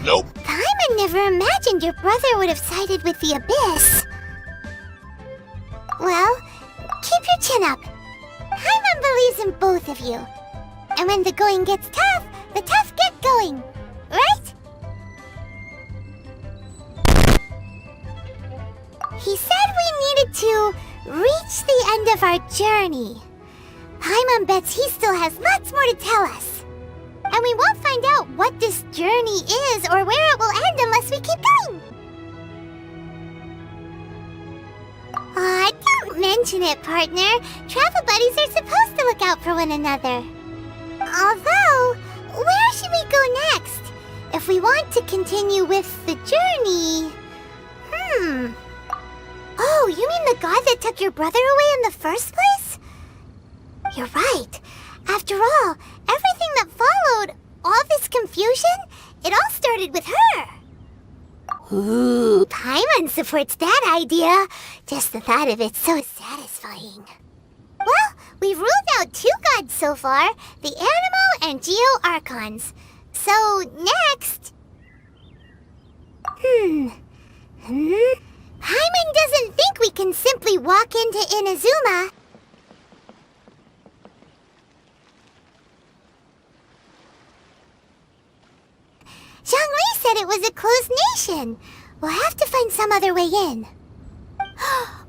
Nope. Paimon never imagined your brother would have sided with the Abyss. Well, keep your chin up. Paimon believes in both of you. And when the going gets tough, the tough get going. Right? He said we needed to reach the end of our journey. Paimon bets he still has lots more to tell us. And we won't find out what this journey is or where it will end unless we keep going. Aw, don't mention it, partner. Travel buddies are supposed to look out for one another. Although, where should we go next? If we want to continue with the journey... Oh, you mean the god that took your brother away in the first place? You're right. After all, everything that followed, all this confusion, it all started with her. Ooh, Paimon supports that idea. Just the thought of it's so satisfying. Well, we've ruled out 2 gods so far, the Animo and Geo Archons. So, next... Paimon doesn't think we can simply walk into Inazuma. Zhongli said it was a closed nation. We'll have to find some other way in.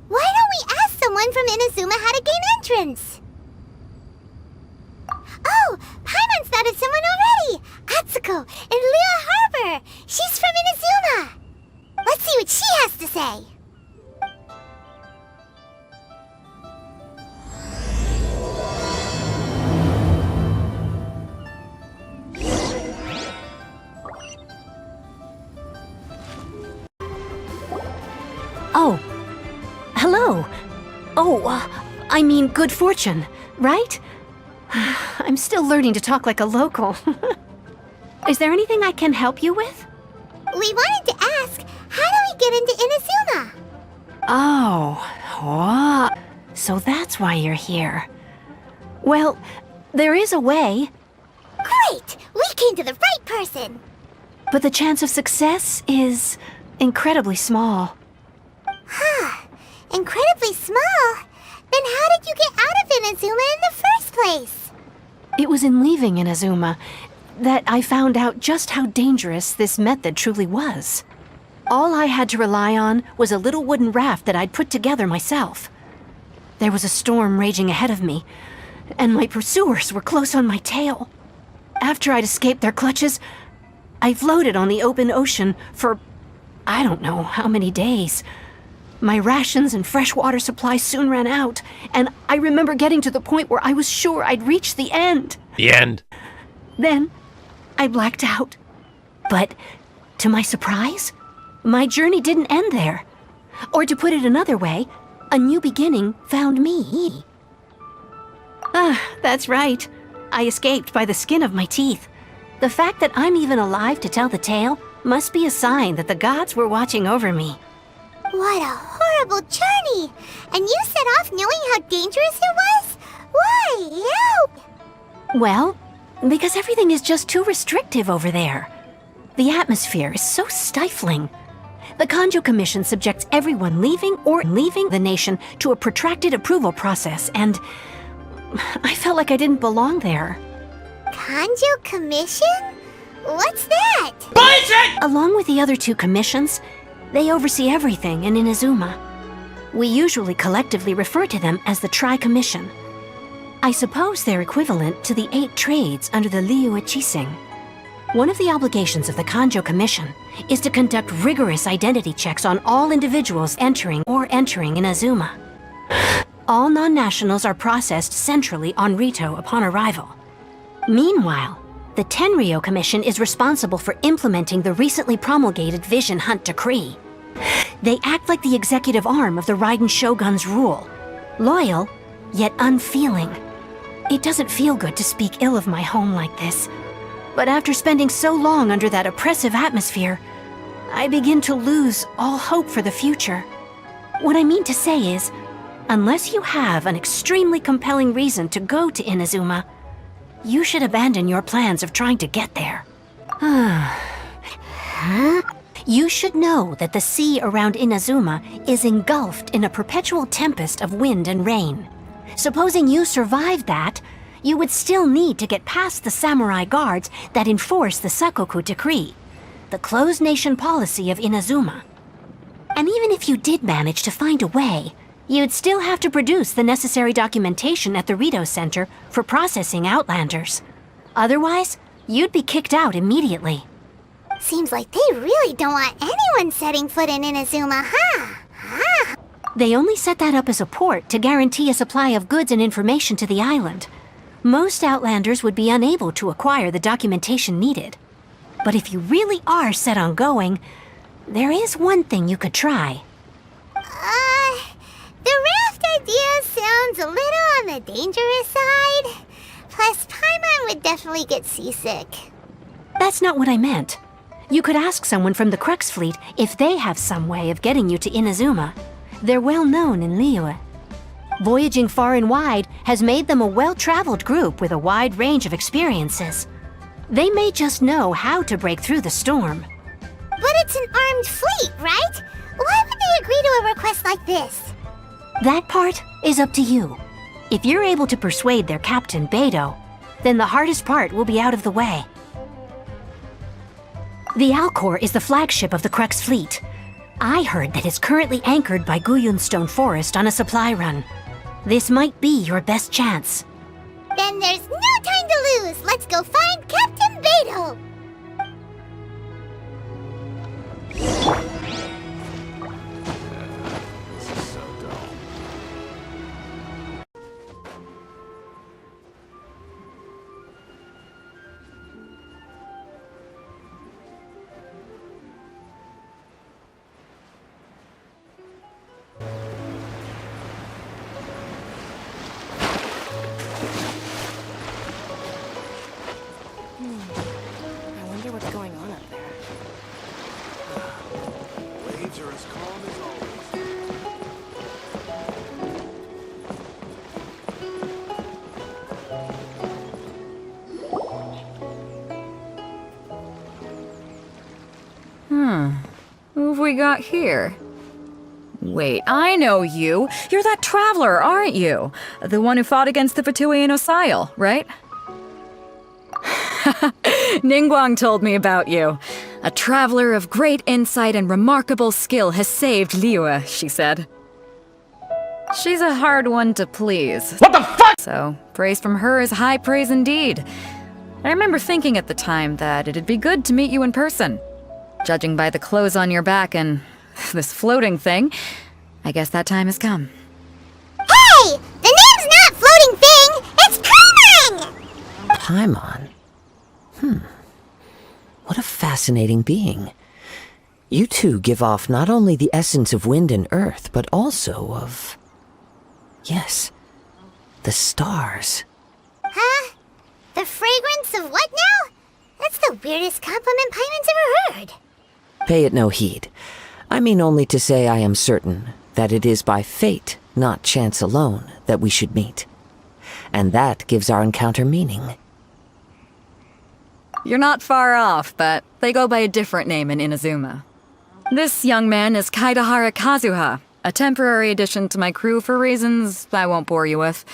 Why don't we ask someone from Inazuma how to gain entrance? Oh, Paimon's thought of someone already! Atsuko in Liyue Harbor! She's from Inazuma! Let's see what she has to say. Oh, hello. I mean good fortune, right? I'm still learning to talk like a local. Is there anything I can help you with? We wanted to ask, how do we get into Inazuma? Oh, so that's why you're here. Well, there is a way. Great! We came to the right person! But the chance of success is incredibly small. Huh. Incredibly small? Then how did you get out of Inazuma in the first place? It was in leaving Inazuma that I found out just how dangerous this method truly was. All I had to rely on was a little wooden raft that I'd put together myself. There was a storm raging ahead of me, and my pursuers were close on my tail. After I'd escaped their clutches, I floated on the open ocean for I don't know how many days. My rations and fresh water supply soon ran out, and I remember getting to the point where I was sure I'd reached the end. The end? Then, I blacked out. But, to my surprise, my journey didn't end there. Or to put it another way, a new beginning found me. That's right. I escaped by the skin of my teeth. The fact that I'm even alive to tell the tale must be a sign that the gods were watching over me. What a horrible journey! And you set off knowing how dangerous it was? Why? Help! Well, because everything is just too restrictive over there. The atmosphere is so stifling. The Kanjo Commission subjects everyone leaving the nation to a protracted approval process, and I felt like I didn't belong there. Kanjo Commission? What's that? Bullshit! Along with the other 2 commissions, they oversee everything in Inazuma. We usually collectively refer to them as the Tri-Commission. I suppose they're equivalent to the 8 trades under the Liyue Chising. One of the obligations of the Kanjo Commission is to conduct rigorous identity checks on all individuals entering Inazuma. All non-nationals are processed centrally on Rito upon arrival. Meanwhile, the Tenryo Commission is responsible for implementing the recently promulgated Vision Hunt Decree. They act like the executive arm of the Raiden Shogun's rule. Loyal, yet unfeeling. It doesn't feel good to speak ill of my home like this. But after spending so long under that oppressive atmosphere, I begin to lose all hope for the future. What I mean to say is, unless you have an extremely compelling reason to go to Inazuma, you should abandon your plans of trying to get there. Huh? You should know that the sea around Inazuma is engulfed in a perpetual tempest of wind and rain. Supposing you survived that, you would still need to get past the samurai guards that enforce the Sakoku Decree, the closed nation policy of Inazuma. And even if you did manage to find a way, you'd still have to produce the necessary documentation at the Rito Center for processing Outlanders. Otherwise, you'd be kicked out immediately. Seems like they really don't want anyone setting foot in Inazuma, huh? They only set that up as a port to guarantee a supply of goods and information to the island. Most Outlanders would be unable to acquire the documentation needed. But if you really are set on going, there is one thing you could try. The raft idea sounds a little on the dangerous side. Plus, Paimon would definitely get seasick. That's not what I meant. You could ask someone from the Crux Fleet if they have some way of getting you to Inazuma. They're well known in Liyue. Voyaging far and wide has made them a well-traveled group with a wide range of experiences. They may just know how to break through the storm. But it's an armed fleet, right? Why would they agree to a request like this? That part is up to you. If you're able to persuade their captain, Beidou, then the hardest part will be out of the way. The Alcor is the flagship of the Crux Fleet. I heard that it's currently anchored by Guyunstone Forest on a supply run. This might be your best chance. Then there's no time to lose. Let's go find Captain Beidou. This is so dull. I wonder what's going on up there. Waves are as calm as always. Who have we got here? Wait, I know you. You're that traveler, aren't you? The one who fought against the Fatui and Osile, right? Ningguang told me about you. A traveler of great insight and remarkable skill has saved Liyue, she said. She's a hard one to please. What the fuck? So, praise from her is high praise indeed. I remember thinking at the time that it'd be good to meet you in person. Judging by the clothes on your back and this floating thing, I guess that time has come. Hey! The name's not Floating Thing! It's Paimon! Paimon? What a fascinating being. You two give off not only the essence of wind and earth, but also of... yes, the stars. Huh? The fragrance of what now? That's the weirdest compliment Paimon's ever heard. Pay it no heed. I mean only to say I am certain that it is by fate, not chance alone, that we should meet. And that gives our encounter meaning. You're not far off, but they go by a different name in Inazuma. This young man is Kaidahara Kazuha, a temporary addition to my crew for reasons I won't bore you with.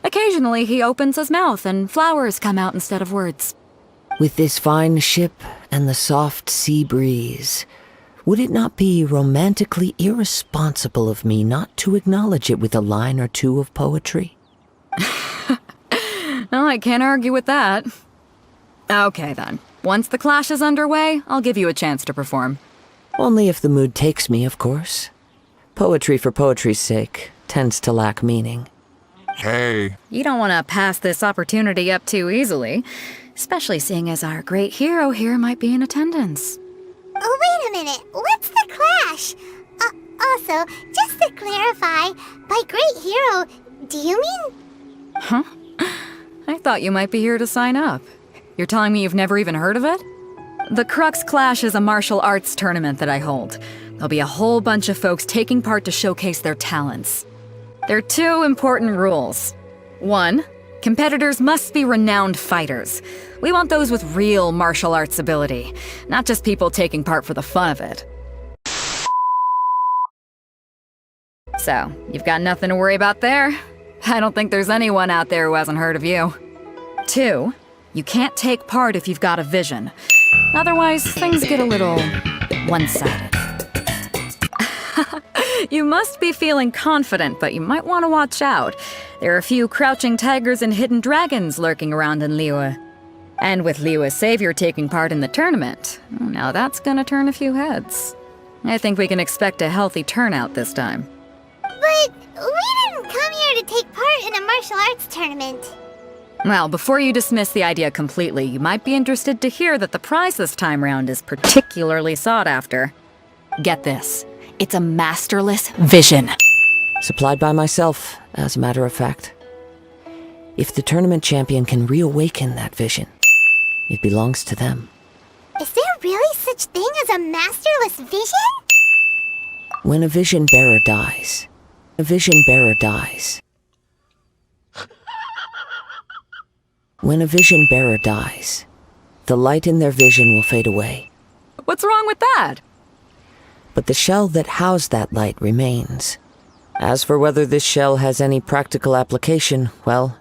Occasionally he opens his mouth and flowers come out instead of words. With this fine ship and the soft sea breeze, would it not be romantically irresponsible of me not to acknowledge it with a line or two of poetry? Well, I can't argue with that. Okay then. Once the clash is underway, I'll give you a chance to perform. Only if the mood takes me, of course. Poetry for poetry's sake tends to lack meaning. Hey. You don't want to pass this opportunity up too easily, especially seeing as our great hero here might be in attendance. Oh, wait a minute. What's the clash? Also, just to clarify, by great hero, do you mean... Huh? I thought you might be here to sign up. You're telling me you've never even heard of it? The Crux Clash is a martial arts tournament that I hold. There'll be a whole bunch of folks taking part to showcase their talents. There are two important rules. 1, Competitors must be renowned fighters. We want those with real martial arts ability, not just people taking part for the fun of it. So, you've got nothing to worry about there. I don't think there's anyone out there who hasn't heard of you. 2, you can't take part if you've got a vision. Otherwise, things get a little one-sided. You must be feeling confident, but you might want to watch out. There are a few crouching tigers and hidden dragons lurking around in Liyue. And with Liyue's savior taking part in the tournament, now that's gonna turn a few heads. I think we can expect a healthy turnout this time. But we didn't come here to take part in a martial arts tournament. Well, before you dismiss the idea completely, you might be interested to hear that the prize this time round is particularly sought after. Get this. It's a masterless vision. Supplied by myself, as a matter of fact. If the tournament champion can reawaken that vision, it belongs to them. Is there really such thing as a masterless vision? When a vision bearer dies, a vision bearer dies. When a vision bearer dies, the light in their vision will fade away. What's wrong with that? But the shell that housed that light remains. As for whether this shell has any practical application, well,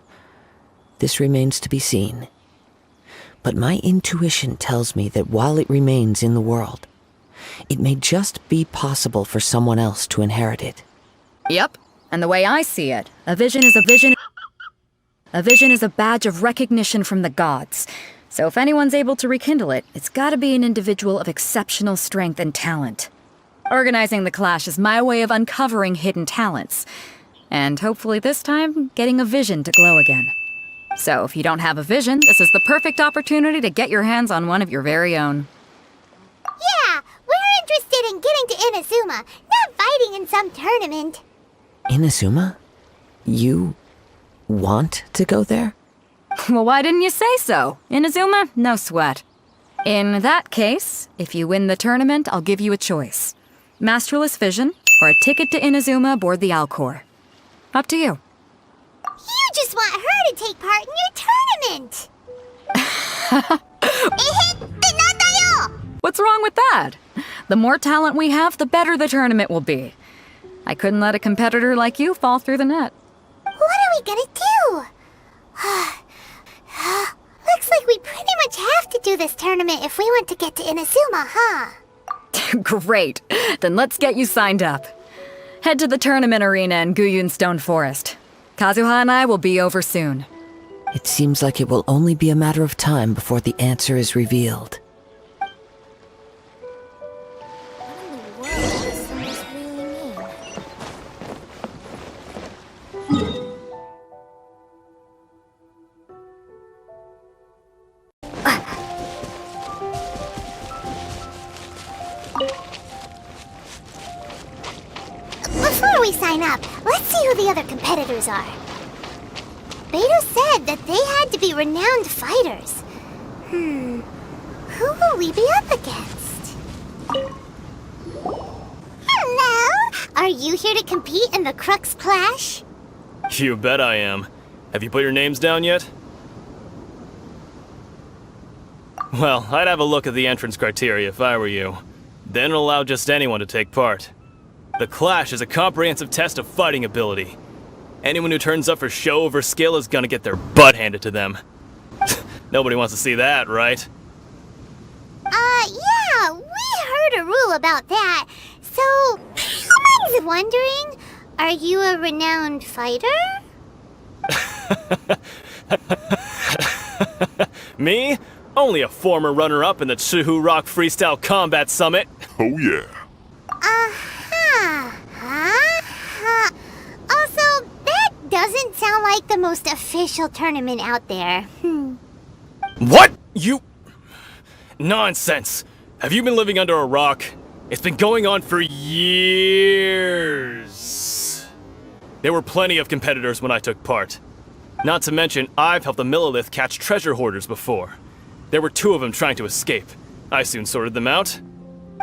this remains to be seen. But my intuition tells me that while it remains in the world, it may just be possible for someone else to inherit it. Yep. And the way I see it, a vision is a vision. A vision is a badge of recognition from the gods. So if anyone's able to rekindle it, it's gotta be an individual of exceptional strength and talent. Organizing the clash is my way of uncovering hidden talents. And hopefully this time, getting a vision to glow again. So if you don't have a vision, this is the perfect opportunity to get your hands on one of your very own. Yeah, we're interested in getting to Inazuma, not fighting in some tournament. Inazuma? You want to go there? Well, why didn't you say so? Inazuma? No sweat. In that case, if you win the tournament, I'll give you a choice. Masterless vision, or a ticket to Inazuma aboard the Alcor. Up to you. You just want her to take part in your tournament! What's wrong with that? The more talent we have, the better the tournament will be. I couldn't let a competitor like you fall through the net. What are we gonna do? Looks like we pretty much have to do this tournament if we want to get to Inazuma, huh? Great. Then let's get you signed up. Head to the tournament arena in Guyun Stone Forest. Kazuha and I will be over soon. It seems like it will only be a matter of time before the answer is revealed. What in the world does this really mean? Before we sign up, let's see who the other competitors are. Beto said that they had to be renowned fighters. Who will we be up against? Hello? Are you here to compete in the Crux Clash? You bet I am. Have you put your names down yet? Well, I'd have a look at the entrance criteria if I were you. Then allow just anyone to take part. The Clash is a comprehensive test of fighting ability. Anyone who turns up for show over skill is gonna get their butt handed to them. Nobody wants to see that, right? Yeah, we heard a rule about that. So, someone's wondering, are you a renowned fighter? Me? Only a former runner-up in the Chihu Rock Freestyle Combat Summit. Oh yeah. Also, that doesn't sound like the most official tournament out there. What? You... Nonsense. Have you been living under a rock? It's been going on for years. There were plenty of competitors when I took part. Not to mention, I've helped the Millilith catch treasure hoarders before. There were 2 of them trying to escape. I soon sorted them out.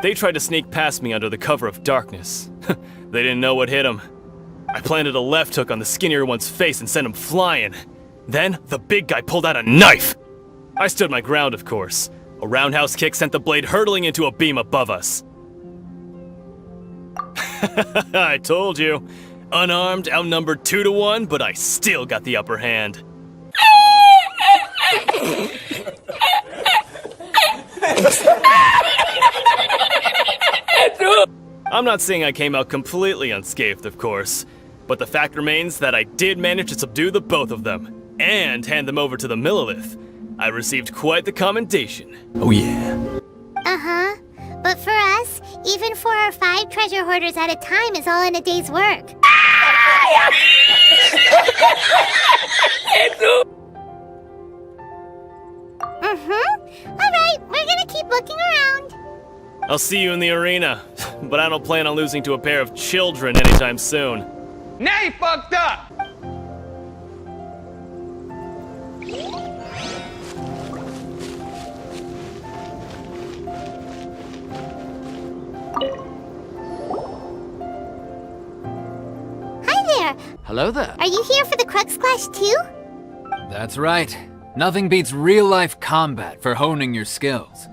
They tried to sneak past me under the cover of darkness. They didn't know what hit them. I planted a left hook on the skinnier one's face and sent him flying. Then, the big guy pulled out a knife! I stood my ground, of course. A roundhouse kick sent the blade hurtling into a beam above us. I told you. Unarmed, outnumbered 2 to 1, but I still got the upper hand. I'm not saying I came out completely unscathed, of course, but the fact remains that I did manage to subdue the both of them, and hand them over to the Millilith. I received quite the commendation. Oh yeah. Uh-huh. But for us, even 4 or 5 treasure hoarders at a time is all in a day's work. Alright, we're gonna keep looking around. I'll see you in the arena, but I don't plan on losing to a pair of children anytime soon. Now you fucked up! Hi there. Hello there. Are you here for the Crux Clash too? That's right. Nothing beats real-life combat for honing your skills.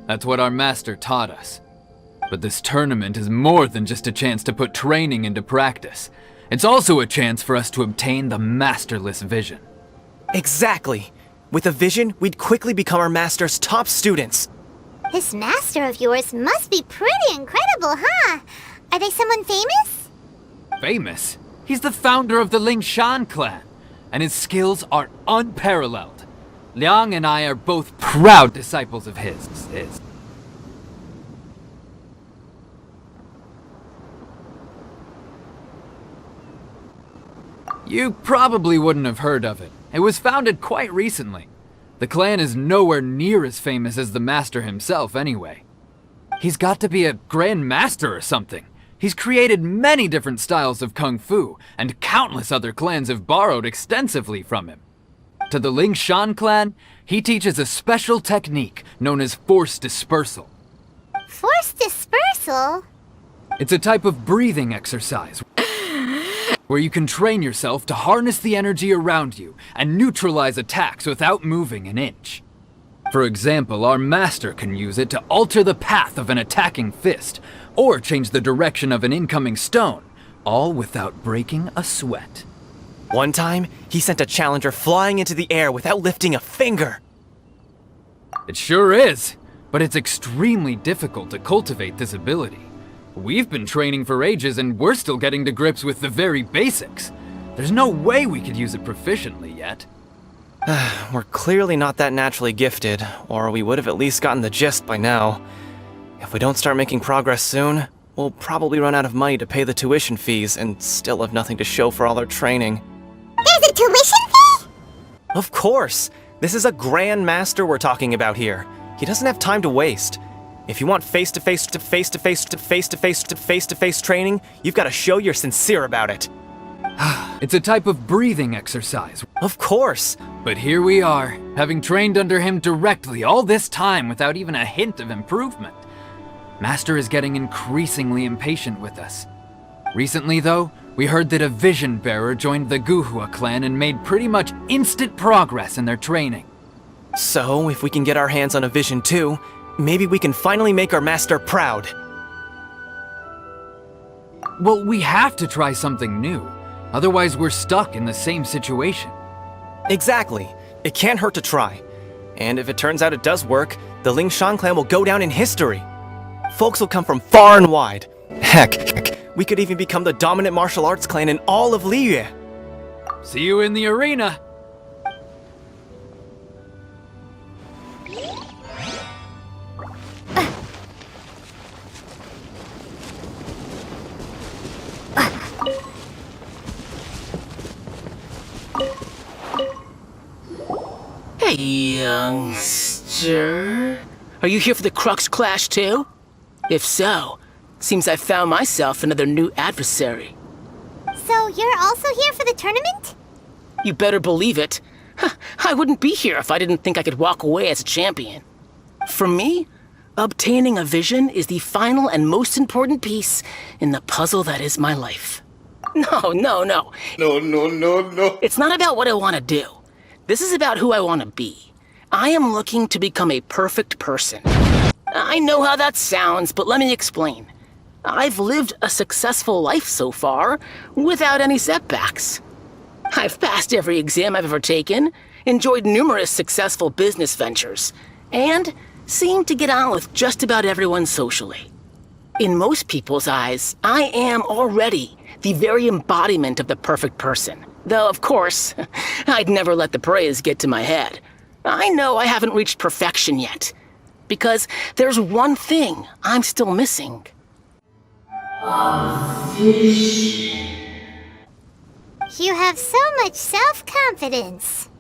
That's what our master taught us. But this tournament is more than just a chance to put training into practice. It's also a chance for us to obtain the masterless vision. Exactly. With a vision, we'd quickly become our master's top students. This master of yours must be pretty incredible, huh? Are they someone famous? Famous? He's the founder of the Lingshan clan, and his skills are unparalleled. Liang and I are both proud disciples of his. You probably wouldn't have heard of it. It was founded quite recently. The clan is nowhere near as famous as the master himself anyway. He's got to be a grand master or something. He's created many different styles of kung fu, and countless other clans have borrowed extensively from him. To the Lingshan clan, he teaches a special technique known as force dispersal. Force dispersal? It's a type of breathing exercise where you can train yourself to harness the energy around you and neutralize attacks without moving an inch. For example, our master can use it to alter the path of an attacking fist, or change the direction of an incoming stone, all without breaking a sweat. One time, he sent a challenger flying into the air without lifting a finger. It sure is, but it's extremely difficult to cultivate this ability. We've been training for ages and we're still getting to grips with the very basics. There's no way we could use it proficiently yet. We're clearly not that naturally gifted, or we would have at least gotten the gist by now. If we don't start making progress soon, we'll probably run out of money to pay the tuition fees and still have nothing to show for all our training. There's a tuition fee? Of course! This is a grand master we're talking about here. He doesn't have time to waste. If you want face-to-face training, you've got to show you're sincere about it. It's a type of breathing exercise. Of course! But here we are, having trained under him directly all this time without even a hint of improvement. Master is getting increasingly impatient with us. Recently, though, we heard that a vision bearer joined the Guhua clan and made pretty much instant progress in their training. So, if we can get our hands on a vision too, maybe we can finally make our master proud. Well, we have to try something new. Otherwise, we're stuck in the same situation. Exactly. It can't hurt to try. And if it turns out it does work, the Lingshan clan will go down in history. Folks will come from far and wide. Heck, we could even become the dominant martial arts clan in all of Liyue. See you in the arena! Hey, youngster. Are you here for the Crux Clash too? If so, seems I found myself another new adversary. So you're also here for the tournament? You better believe it. I wouldn't be here if I didn't think I could walk away as a champion. For me, obtaining a vision is the final and most important piece in the puzzle that is my life. No. No. It's not about what I want to do. This is about who I want to be. I am looking to become a perfect person. I know how that sounds, but let me explain. I've lived a successful life so far, without any setbacks. I've passed every exam I've ever taken, enjoyed numerous successful business ventures, and seem to get on with just about everyone socially. In most people's eyes, I am already the very embodiment of the perfect person. Though, of course, I'd never let the praise get to my head. I know I haven't reached perfection yet, because there's one thing I'm still missing. You have so much self-confidence.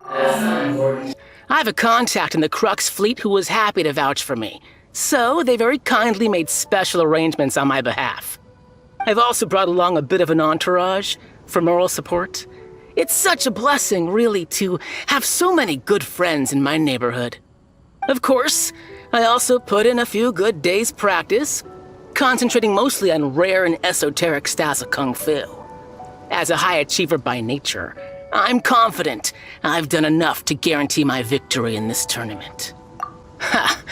I have a contact in the Crux fleet who was happy to vouch for me, so they very kindly made special arrangements on my behalf. I've also brought along a bit of an entourage for moral support. It's such a blessing, really, to have so many good friends in my neighborhood. Of course, I also put in a few good days' practice, concentrating mostly on rare and esoteric styles of Kung Fu. As a high achiever by nature, I'm confident I've done enough to guarantee my victory in this tournament. Ha!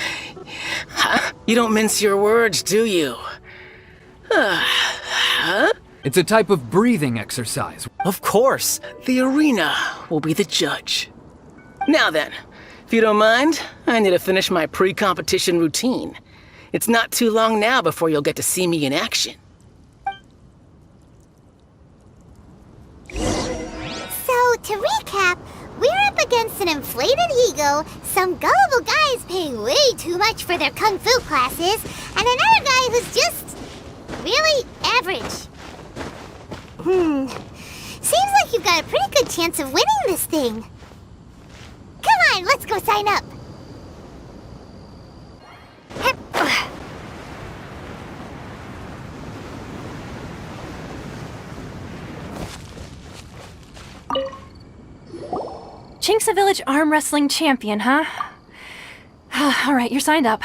You don't mince your words, do you? It's a type of breathing exercise. Of course. The arena will be the judge. Now then, if you don't mind, I need to finish my pre-competition routine. It's not too long now before you'll get to see me in action. So, to recap, we're up against an inflated ego, some gullible guys paying way too much for their kung fu classes, and another guy who's just really average. Seems like you've got a pretty good chance of winning this thing. Come on, let's go sign up. Chinksa Village Arm Wrestling Champion, huh? All right, you're signed up.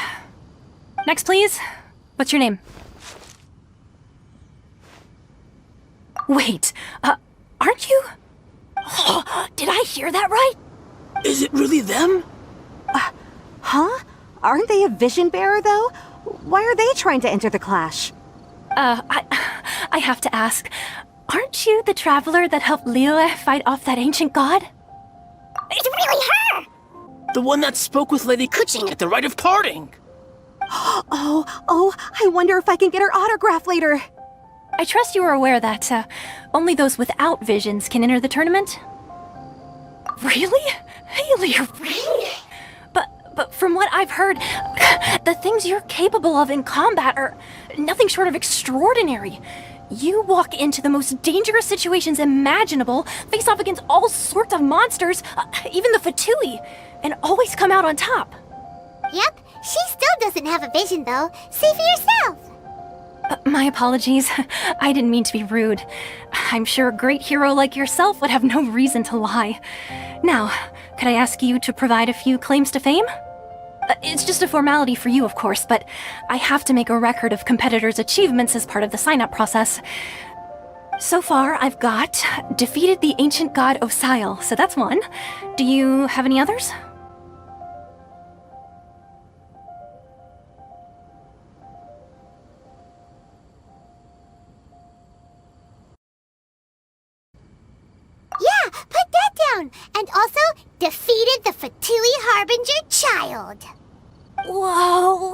Next, please. What's your name? Wait, aren't you? Oh, did I hear that right? Is it really them? Huh? Aren't they a vision bearer, though? Why are they trying to enter the clash? I have to ask, aren't you the traveler that helped Liyue fight off that ancient god? It's really her! The one that spoke with Lady Kuching at the rite of parting. Oh, I wonder if I can get her autograph later. I trust you are aware that only those without visions can enter the tournament? Really? Haley, really? But from what I've heard, the things you're capable of in combat are nothing short of extraordinary. You walk into the most dangerous situations imaginable, face off against all sorts of monsters, even the Fatui, and always come out on top. Yep, she still doesn't have a vision though. See for yourself. My apologies. I didn't mean to be rude. I'm sure a great hero like yourself would have no reason to lie. Now, could I ask you to provide a few claims to fame? It's just a formality for you, of course, but I have to make a record of competitors' achievements as part of the sign-up process. So far, I've got defeated the ancient god Osail, so that's one. Do you have any others? Yeah, put that down. And also, defeated the Fatui Harbinger child. Whoa.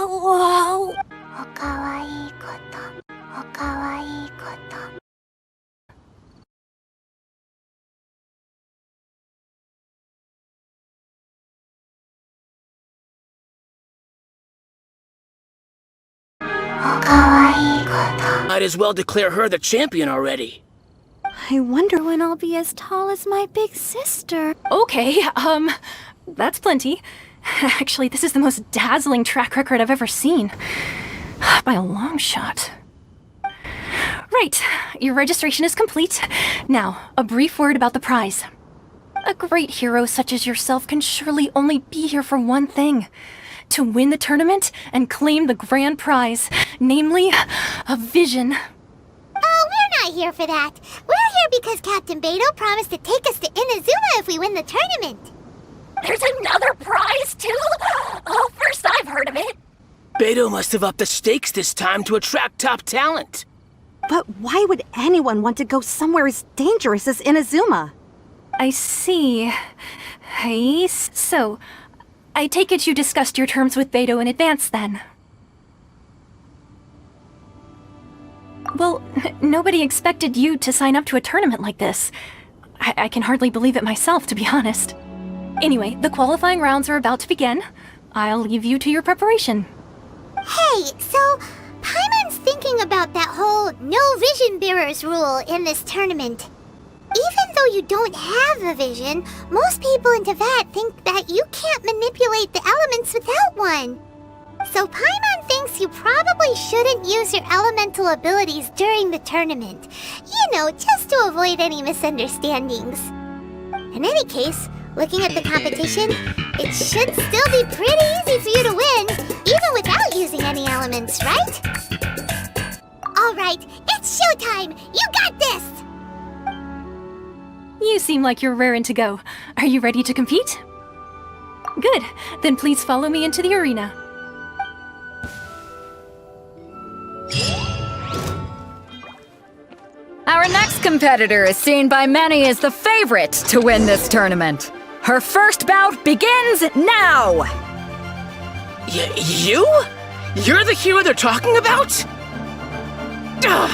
Whoa. Okawaii koto. Okawaii koto. Okawaii koto. Might as well declare her the champion already. I wonder when I'll be as tall as my big sister. Okay, that's plenty. Actually, this is the most dazzling track record I've ever seen. By a long shot. Right, your registration is complete. Now, a brief word about the prize. A great hero such as yourself can surely only be here for one thing. To win the tournament and claim the grand prize, namely, a vision. here for that. We're here because Captain Beto promised to take us to Inazuma if we win the tournament. There's another prize, too? Oh, first I've heard of it. Beto must have upped the stakes this time to attract top talent. But why would anyone want to go somewhere as dangerous as Inazuma? I see. So, I take it you discussed your terms with Beto in advance, then? Well, nobody expected you to sign up to a tournament like this. I can hardly believe it myself, to be honest. Anyway, the qualifying rounds are about to begin. I'll leave you to your preparation. Hey, so Paimon's thinking about that whole no vision bearers rule in this tournament. Even though you don't have a vision, most people in Teyvat think that you can't manipulate the elements without one. So Paimon thinks you probably shouldn't use your elemental abilities during the tournament. You know, just to avoid any misunderstandings. In any case, looking at the competition, it should still be pretty easy for you to win, even without using any elements, right? Alright, it's showtime! You got this! You seem like you're raring to go. Are you ready to compete? Good. Then please follow me into the arena. Our next competitor is seen by many as the favorite to win this tournament. Her first bout begins now! You? You're the hero they're talking about? Ugh,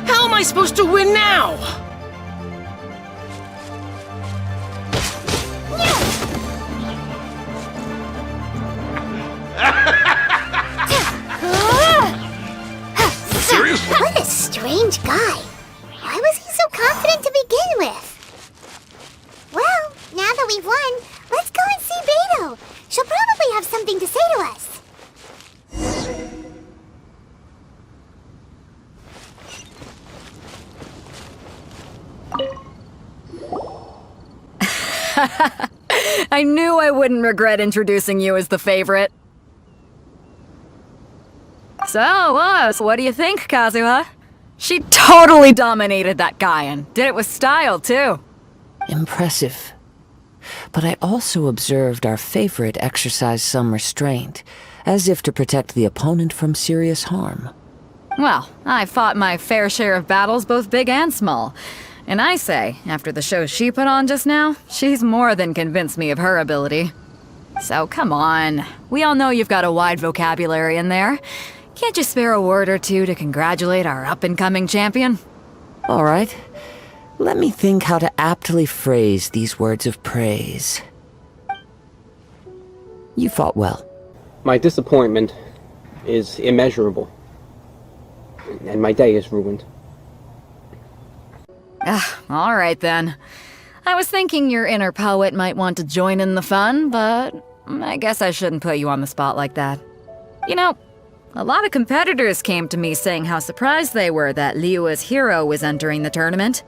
how am I supposed to win now? Seriously? What a strange guy. Why was he so confident to begin with? Well, now that we've won, let's go and see Beto. She'll probably have something to say to us. I knew I wouldn't regret introducing you as the favorite. So, what do you think, Kazuha? She totally dominated that guy and did it with style, too. Impressive. But I also observed our favorite exercise some restraint, as if to protect the opponent from serious harm. Well, I fought my fair share of battles, both big and small. And I say, after the show she put on just now, she's more than convinced me of her ability. So come on, we all know you've got a wide vocabulary in there. Can't you spare a word or two to congratulate our up-and-coming champion? All right. Let me think how to aptly phrase these words of praise. You fought well. My disappointment is immeasurable, and my day is ruined. All right then. I was thinking your inner poet might want to join in the fun, but I guess I shouldn't put you on the spot like that. You know, a lot of competitors came to me saying how surprised they were that Liyue's hero was entering the tournament.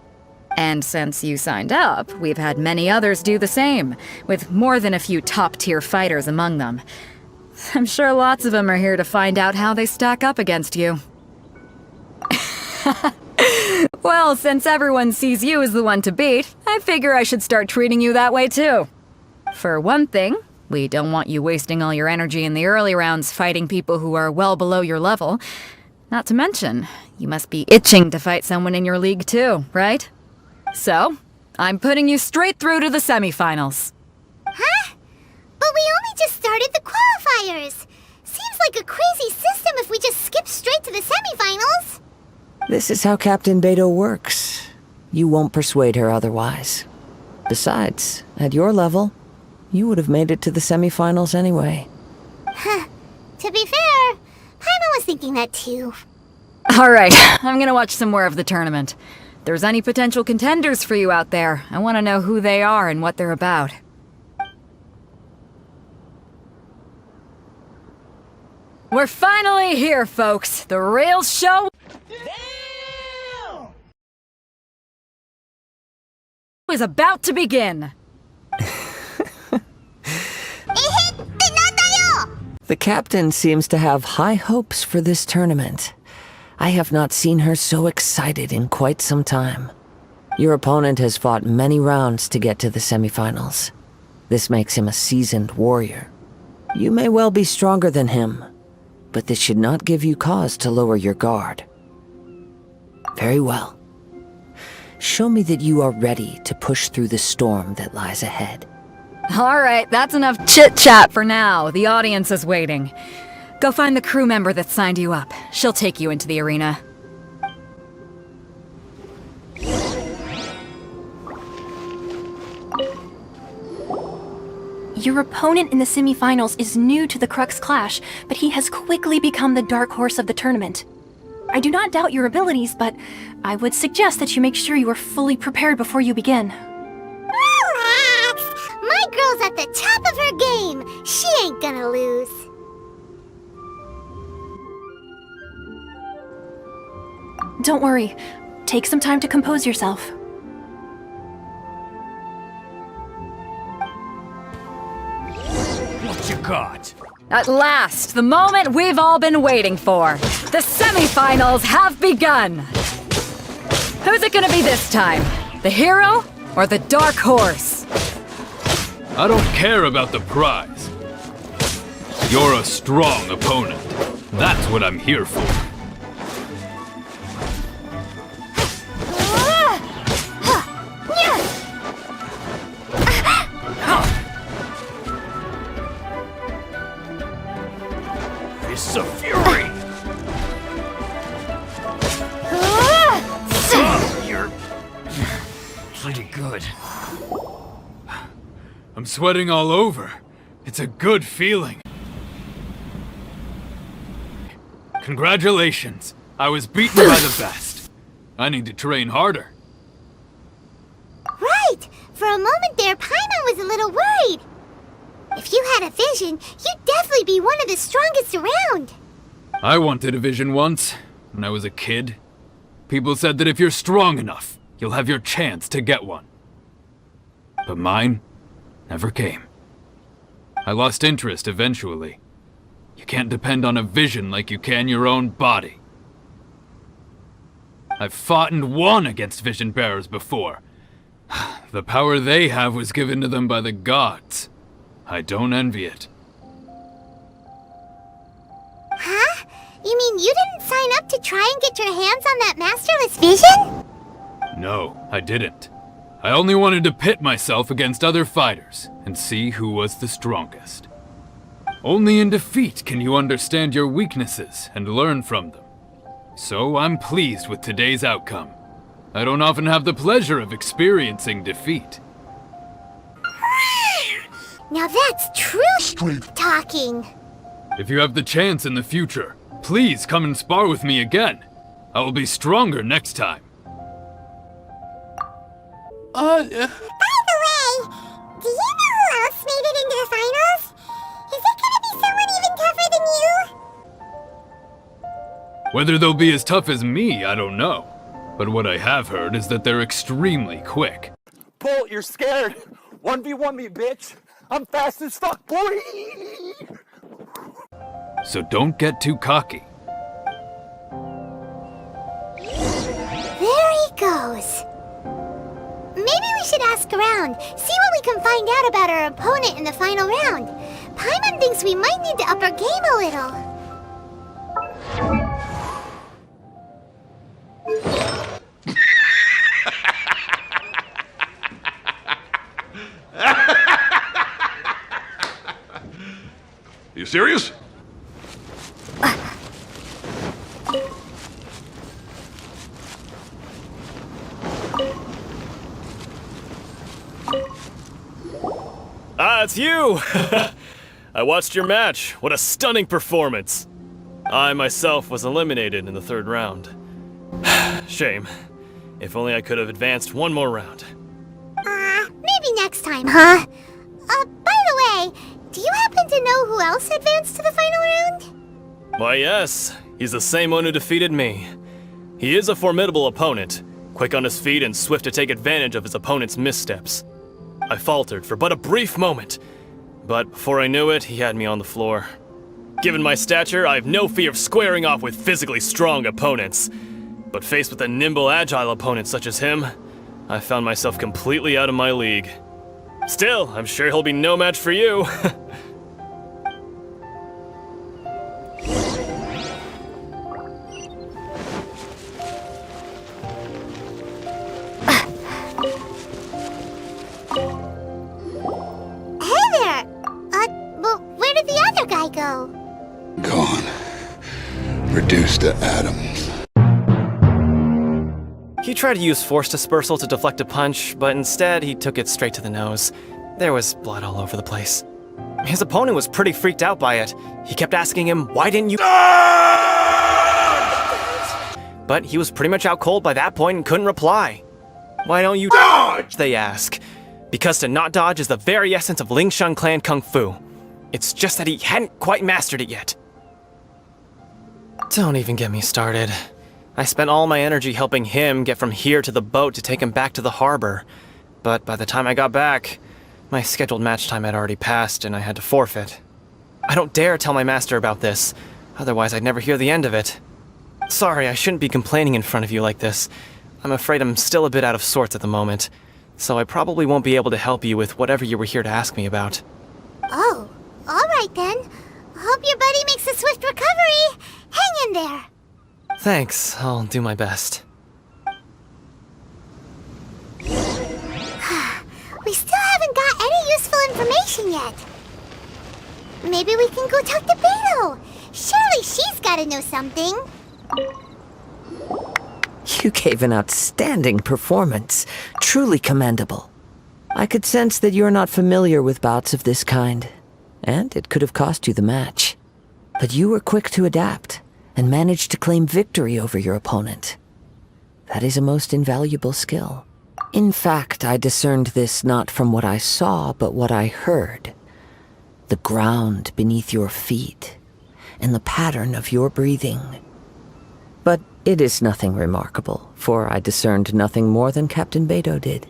And since you signed up, we've had many others do the same, with more than a few top-tier fighters among them. I'm sure lots of them are here to find out how they stack up against you. Well, since everyone sees you as the one to beat, I figure I should start treating you that way too. For one thing, we don't want you wasting all your energy in the early rounds fighting people who are well below your level. Not to mention, you must be itching to fight someone in your league too, right? So, I'm putting you straight through to the semifinals. Huh? But we only just started the qualifiers. Seems like a crazy system if we just skip straight to the semifinals. This is how Captain Beto works. You won't persuade her otherwise. Besides, at your level, you would have made it to the semifinals anyway. Huh. To be fair, Paimon was thinking that too. Alright, I'm gonna watch some more of the tournament. If there's any potential contenders for you out there, I want to know who they are and what they're about. We're finally here, folks! The real show is about to begin! The captain seems to have high hopes for this tournament. I have not seen her so excited in quite some time. Your opponent has fought many rounds to get to the semifinals. This makes him a seasoned warrior. You may well be stronger than him, but this should not give you cause to lower your guard. Very well. Show me that you are ready to push through the storm that lies ahead. All right, that's enough chit-chat for now. The audience is waiting. Go find the crew member that signed you up. She'll take you into the arena. Your opponent in the semifinals is new to the Crux Clash, but he has quickly become the dark horse of the tournament. I do not doubt your abilities, but I would suggest that you make sure you are fully prepared before you begin. Relax! My girl's at the top of her game. She ain't gonna lose. Don't worry. Take some time to compose yourself. What you got? At last, the moment we've all been waiting for. The semifinals have begun. Who's it gonna be this time? The hero or the dark horse? I don't care about the prize. You're a strong opponent. That's what I'm here for. Fists of fury! You're pretty good. I'm sweating all over. It's a good feeling. Congratulations. I was beaten by the best. I need to train harder. Right! For a moment there, Paimon was a little worried. If you had a vision, you'd definitely be one of the strongest around. I wanted a vision once, when I was a kid. People said that if you're strong enough, you'll have your chance to get one. But mine never came. I lost interest eventually. You can't depend on a vision like you can your own body. I've fought and won against vision bearers before. The power they have was given to them by the gods. I don't envy it. Huh? You mean you didn't sign up to try and get your hands on that masterless vision? No, I didn't. I only wanted to pit myself against other fighters and see who was the strongest. Only in defeat can you understand your weaknesses and learn from them. So I'm pleased with today's outcome. I don't often have the pleasure of experiencing defeat. Now that's true street talking. If you have the chance in the future, please come and spar with me again. I will be stronger next time. By the way, do you know who else made it into the finals? Is it gonna be someone even tougher than you? Whether they'll be as tough as me, I don't know. But what I have heard is that they're extremely quick. Bolt, you're scared. 1v1 me, bitch. I'm fast as fuck, boy. So don't get too cocky. There he goes. Maybe we should ask around, see what we can find out about our opponent in the final round. Paimon thinks we might need to up our game a little. You serious? Ah, it's you! I watched your match. What a stunning performance. I myself was eliminated in the third round. Shame. If only I could have advanced one more round. Maybe next time, huh? By the way, do you happen to know who else advanced to the final round? Why, yes. He's the same one who defeated me. He is a formidable opponent, quick on his feet and swift to take advantage of his opponent's missteps. I faltered for but a brief moment, but before I knew it, he had me on the floor. Given my stature, I have no fear of squaring off with physically strong opponents. But faced with a nimble, agile opponent such as him, I found myself completely out of my league. Still, I'm sure he'll be no match for you. Hey there! Well, where did the other guy go? Gone. Reduced to atoms. He tried to use force dispersal to deflect a punch, but instead he took it straight to the nose. There was blood all over the place. His opponent was pretty freaked out by it. He kept asking him, "Why didn't you?" But he was pretty much out cold by that point and couldn't reply. "Why don't you dodge?" they ask. Because to not dodge is the very essence of Lingshan clan kung fu. It's just that he hadn't quite mastered it yet. Don't even get me started. I spent all my energy helping him get from here to the boat to take him back to the harbor. But by the time I got back, my scheduled match time had already passed and I had to forfeit. I don't dare tell my master about this, otherwise I'd never hear the end of it. Sorry, I shouldn't be complaining in front of you like this. I'm afraid I'm still a bit out of sorts at the moment, so I probably won't be able to help you with whatever you were here to ask me about. Oh, alright then. Hope your buddy makes a swift recovery. Hang in there. Thanks, I'll do my best. We still haven't got any useful information yet. Maybe we can go talk to Beto. Surely she's gotta know something. You gave an outstanding performance. Truly commendable. I could sense that you're not familiar with bouts of this kind, and it could have cost you the match. But you were quick to adapt, and managed to claim victory over your opponent. That is a most invaluable skill. In fact, I discerned this not from what I saw, but what I heard. The ground beneath your feet, and the pattern of your breathing. But it is nothing remarkable, for I discerned nothing more than Captain Beto did.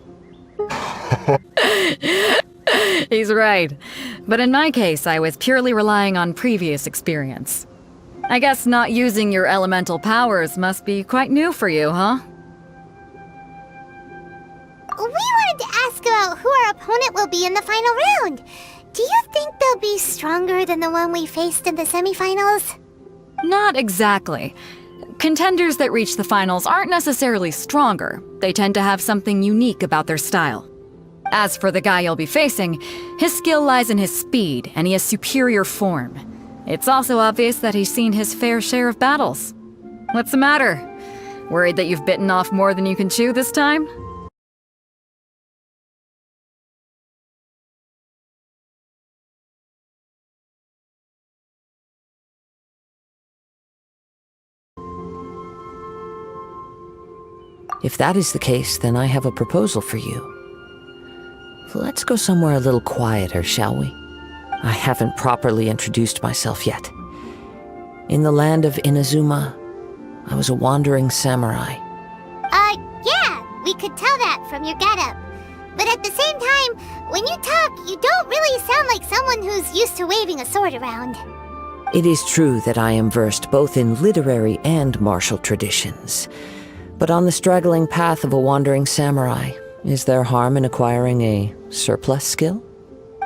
He's right. But in my case, I was purely relying on previous experience. I guess not using your elemental powers must be quite new for you, huh? We wanted to ask about who our opponent will be in the final round. Do you think they'll be stronger than the one we faced in the semifinals? Not exactly. Contenders that reach the finals aren't necessarily stronger. They tend to have something unique about their style. As for the guy you'll be facing, his skill lies in his speed, and he has superior form. It's also obvious that he's seen his fair share of battles. What's the matter? Worried that you've bitten off more than you can chew this time? If that is the case, then I have a proposal for you. Let's go somewhere a little quieter, shall we? I haven't properly introduced myself yet. In the land of Inazuma, I was a wandering samurai. Yeah, we could tell that from your getup. But at the same time, when you talk, you don't really sound like someone who's used to waving a sword around. It is true that I am versed both in literary and martial traditions. But on the straggling path of a wandering samurai, is there harm in acquiring a surplus skill?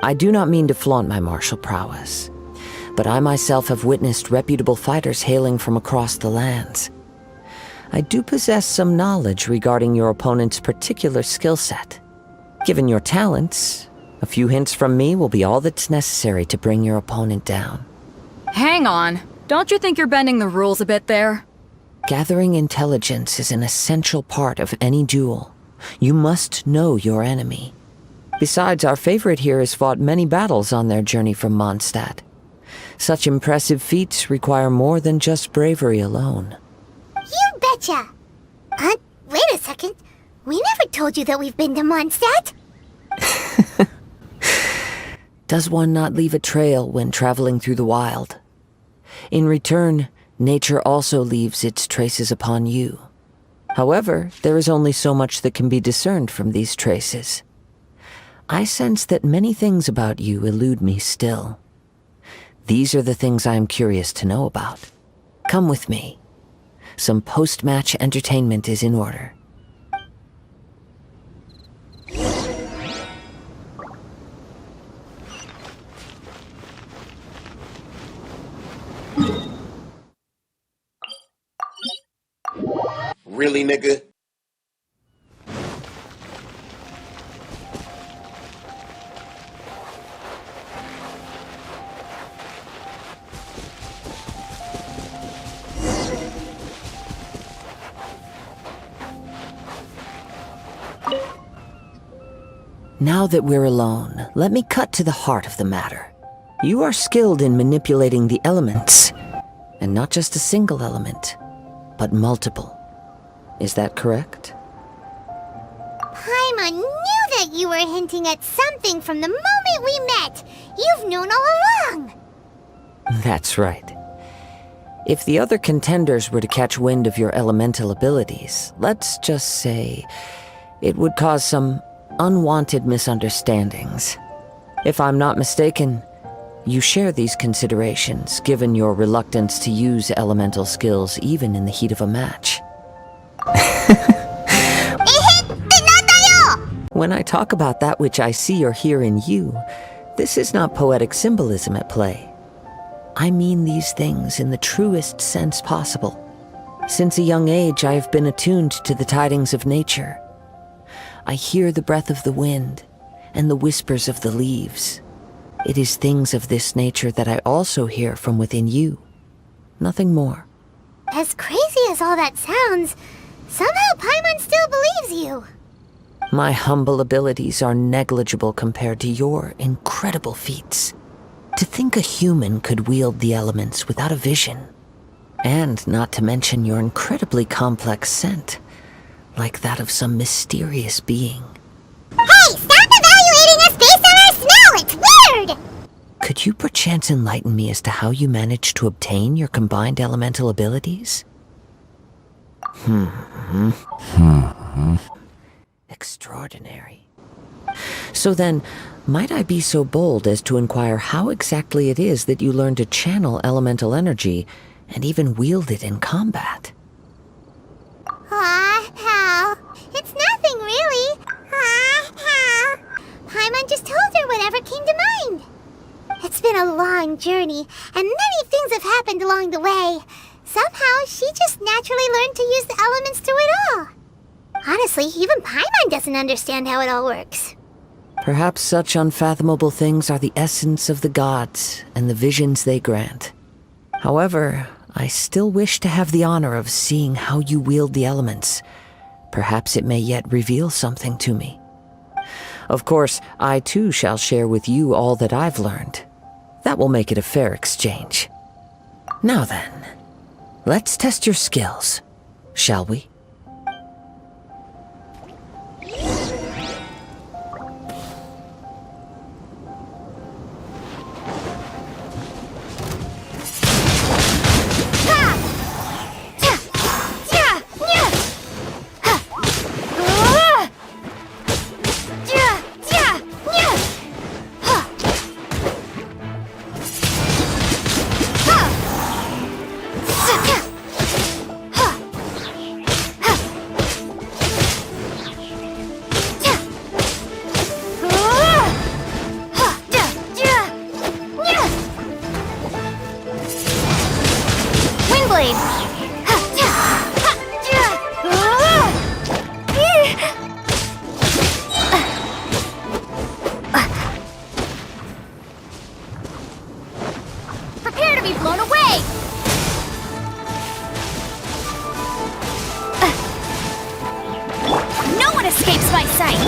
I do not mean to flaunt my martial prowess, but I myself have witnessed reputable fighters hailing from across the lands. I do possess some knowledge regarding your opponent's particular skill set. Given your talents, a few hints from me will be all that's necessary to bring your opponent down. Hang on. Don't you think you're bending the rules a bit there? Gathering intelligence is an essential part of any duel. You must know your enemy. Besides, our favorite here has fought many battles on their journey from Mondstadt. Such impressive feats require more than just bravery alone. You betcha! Wait a second. We never told you that we've been to Mondstadt. Does one not leave a trail when traveling through the wild? In return, nature also leaves its traces upon you. However, there is only so much that can be discerned from these traces. I sense that many things about you elude me still. These are the things I am curious to know about. Come with me. Some post-match entertainment is in order. Really, nigga? Now that we're alone, let me cut to the heart of the matter. You are skilled in manipulating the elements, and not just a single element, but multiple. Is that correct? Paimon knew that you were hinting at something from the moment we met. You've known all along. That's right. If the other contenders were to catch wind of your elemental abilities, let's just say it would cause some unwanted misunderstandings. If I'm not mistaken, you share these considerations, given your reluctance to use elemental skills even in the heat of a match. When I talk about that which I see or hear in you, this is not poetic symbolism at play. I mean these things in the truest sense possible. Since a young age, I have been attuned to the tidings of nature. I hear the breath of the wind and the whispers of the leaves. It is things of this nature that I also hear from within you. Nothing more. As crazy as all that sounds, somehow Paimon still believes you. My humble abilities are negligible compared to your incredible feats. To think a human could wield the elements without a vision. And not to mention your incredibly complex scent, like that of some mysterious being. Hey, stop evaluating us based on our smell! It's weird! Could you perchance enlighten me as to how you managed to obtain your combined elemental abilities? Extraordinary. So then, might I be so bold as to inquire how exactly it is that you learned to channel elemental energy and even wield it in combat? Aw, pal. It's nothing, really. Aw, pal. Paimon just told her whatever came to mind. It's been a long journey, and many things have happened along the way. Somehow, she just naturally learned to use the elements through it all. Honestly, even Paimon doesn't understand how it all works. Perhaps such unfathomable things are the essence of the gods and the visions they grant. However, I still wish to have the honor of seeing how you wield the elements. Perhaps it may yet reveal something to me. Of course, I too shall share with you all that I've learned. That will make it a fair exchange. Now then, let's test your skills, shall we? Prepare to be blown away! No one escapes my sight!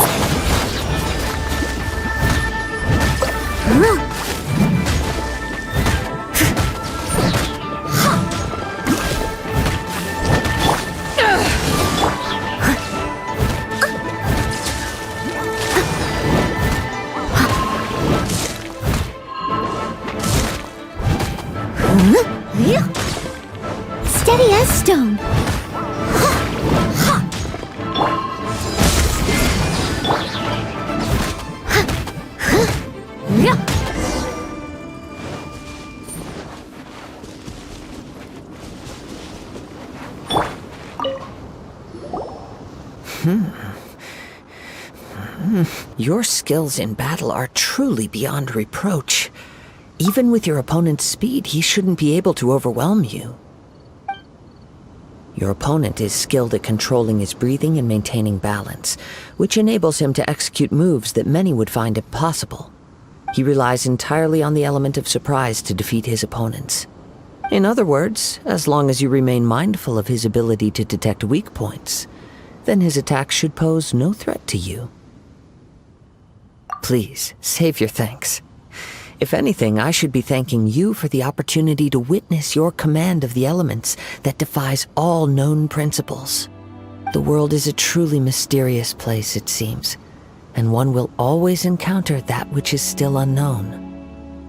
Steady as stone. Your skills in battle are truly beyond reproach. Even with your opponent's speed, he shouldn't be able to overwhelm you. Your opponent is skilled at controlling his breathing and maintaining balance, which enables him to execute moves that many would find impossible. He relies entirely on the element of surprise to defeat his opponents. In other words, as long as you remain mindful of his ability to detect weak points, then his attacks should pose no threat to you. Please, save your thanks. If anything, I should be thanking you for the opportunity to witness your command of the elements that defies all known principles. The world is a truly mysterious place, it seems, and one will always encounter that which is still unknown.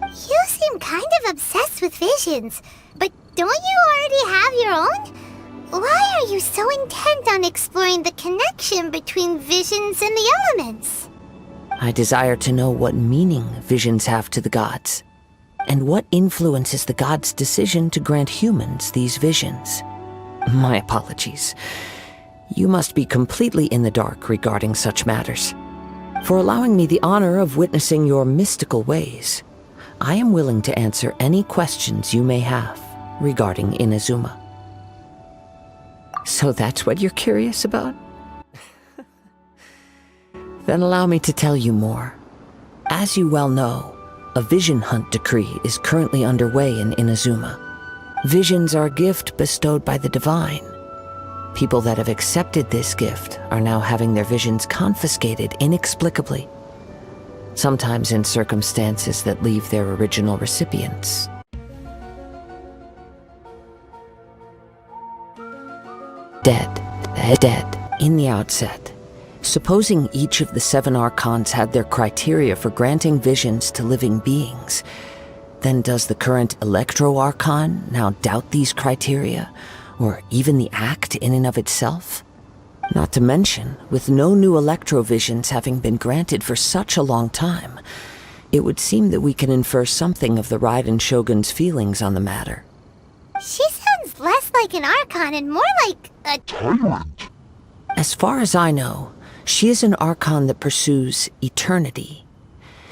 You seem kind of obsessed with visions, but don't you already have your own? Why are you so intent on exploring the connection between visions and the elements? I desire to know what meaning visions have to the gods, and what influences the gods' decision to grant humans these visions. My apologies. You must be completely in the dark regarding such matters. For allowing me the honor of witnessing your mystical ways, I am willing to answer any questions you may have regarding Inazuma. So that's what you're curious about? Then allow me to tell you more. As you well know, a vision hunt decree is currently underway in Inazuma. Visions are a gift bestowed by the divine. People that have accepted this gift are now having their visions confiscated inexplicably, sometimes in circumstances that leave their original recipients dead in the outset. Supposing each of the 7 archons had their criteria for granting visions to living beings, then does the current Electro-Archon now doubt these criteria, or even the act in and of itself? Not to mention, with no new Electro-Visions having been granted for such a long time, it would seem that we can infer something of the Raiden Shogun's feelings on the matter. She sounds less like an Archon and more like a tyrant. As far as I know, she is an Archon that pursues eternity.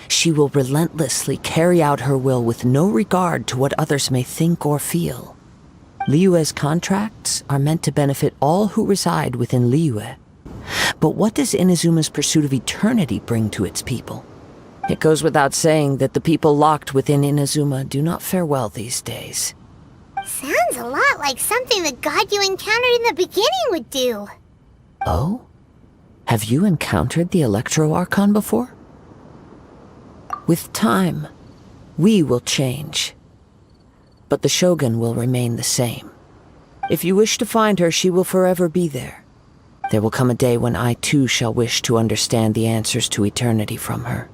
She will relentlessly carry out her will with no regard to what others may think or feel. Liyue's contracts are meant to benefit all who reside within Liyue. But what does Inazuma's pursuit of eternity bring to its people? It goes without saying that the people locked within Inazuma do not fare well these days. Sounds a lot like something the god you encountered in the beginning would do. Oh? Have you encountered the Electro-Archon before? With time, we will change. But the Shogun will remain the same. If you wish to find her, she will forever be there. There will come a day when I too shall wish to understand the answers to eternity from her.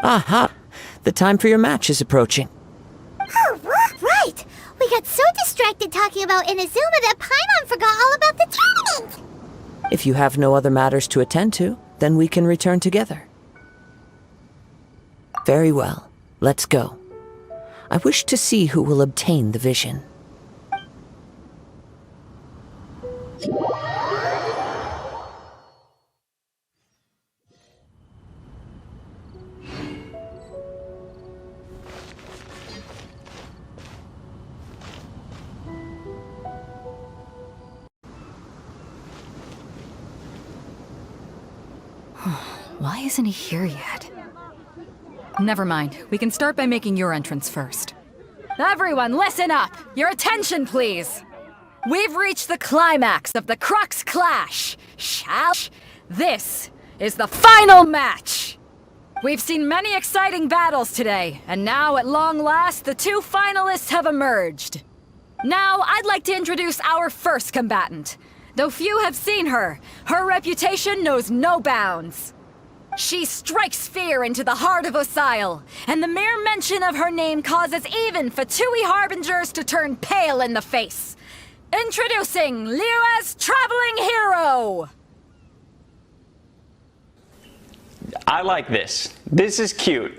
Aha! The time for your match is approaching. Oh, right! We got so distracted talking about Inazuma that Paimon forgot all about the tournament! If you have no other matters to attend to, then we can return together. Very well. Let's go. I wish to see who will obtain the vision. Why isn't he here yet? Never mind. We can start by making your entrance first. Everyone, listen up! Your attention, please! We've reached the climax of the Crux Clash! This is the final match! We've seen many exciting battles today, and now, at long last, the 2 finalists have emerged. Now, I'd like to introduce our first combatant. Though few have seen her, her reputation knows no bounds. She strikes fear into the heart of Osile, and the mere mention of her name causes even Fatui Harbingers to turn pale in the face. Introducing Liyue's traveling hero! I like this. This is cute.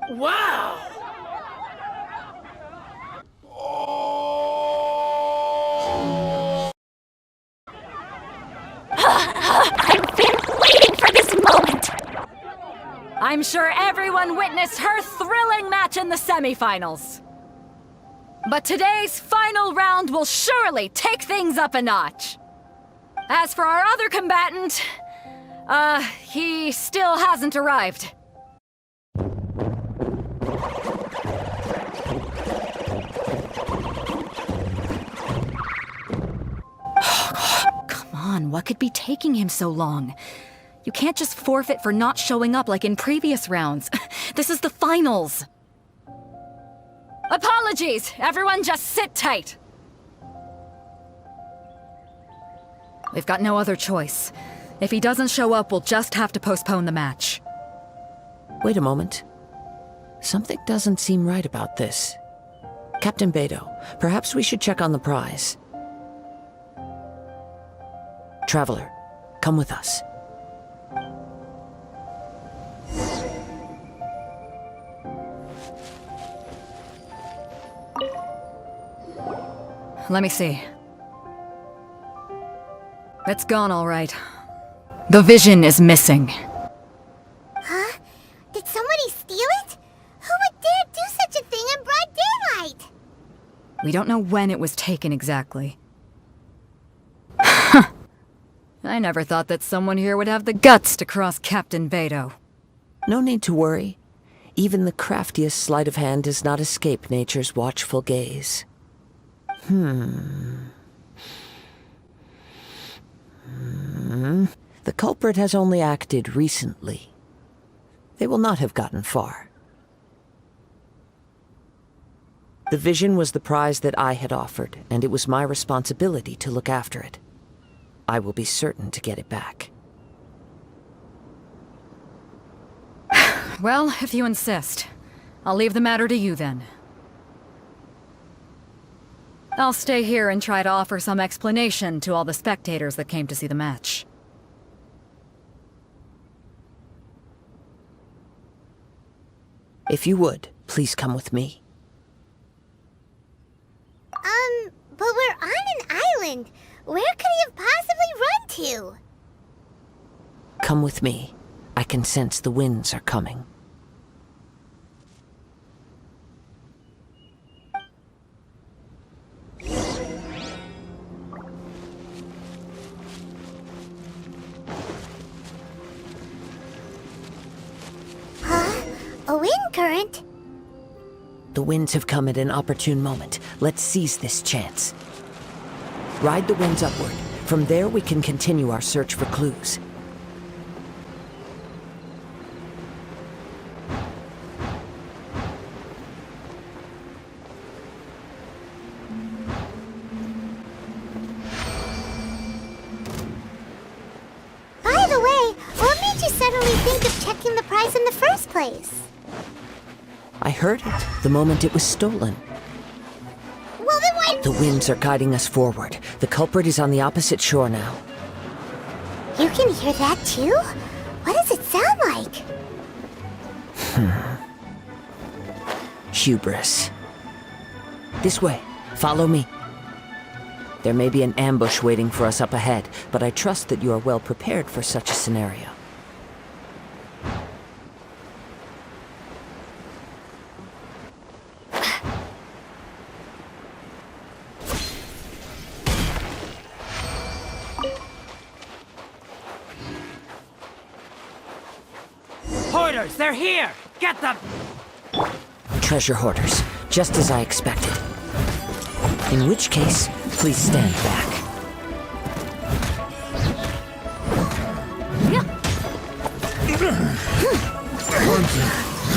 Wow! I've been waiting for this moment! I'm sure everyone witnessed her thrilling match in the semifinals. But today's final round will surely take things up a notch. As for our other combatant, he still hasn't arrived. Come on, what could be taking him so long? You can't just forfeit for not showing up like in previous rounds. This is the finals. Apologies! Everyone just sit tight! We've got no other choice. If he doesn't show up, we'll just have to postpone the match. Wait a moment. Something doesn't seem right about this. Captain Beto, perhaps we should check on the prize. Traveler, come with us. Let me see. It's gone all right. The vision is missing. Huh? Did somebody steal it? Who would dare do such a thing in broad daylight? We don't know when it was taken exactly. I never thought that someone here would have the guts to cross Captain Beto. No need to worry. Even the craftiest sleight of hand does not escape nature's watchful gaze. The culprit has only acted recently. They will not have gotten far. The vision was the prize that I had offered, and it was my responsibility to look after it. I will be certain to get it back. Well, if you insist. I'll leave the matter to you then. I'll stay here and try to offer some explanation to all the spectators that came to see the match. If you would, please come with me. But we're on an island. Where could he have possibly run to? Come with me. I can sense the winds are coming. Huh? A wind current? The winds have come at an opportune moment. Let's seize this chance. Ride the winds upward. From there, we can continue our search for clues. By the way, what made you suddenly think of checking the prize in the first place? I heard it the moment it was stolen. Well, then why... The winds are guiding us forward. The culprit is on the opposite shore now. You can hear that too? What does it sound like? Hubris. This way. Follow me. There may be an ambush waiting for us up ahead, but I trust that you are well prepared for such a scenario. Hoarders, they're here! Get them! Treasure hoarders, just as I expected. In which case, please stand back.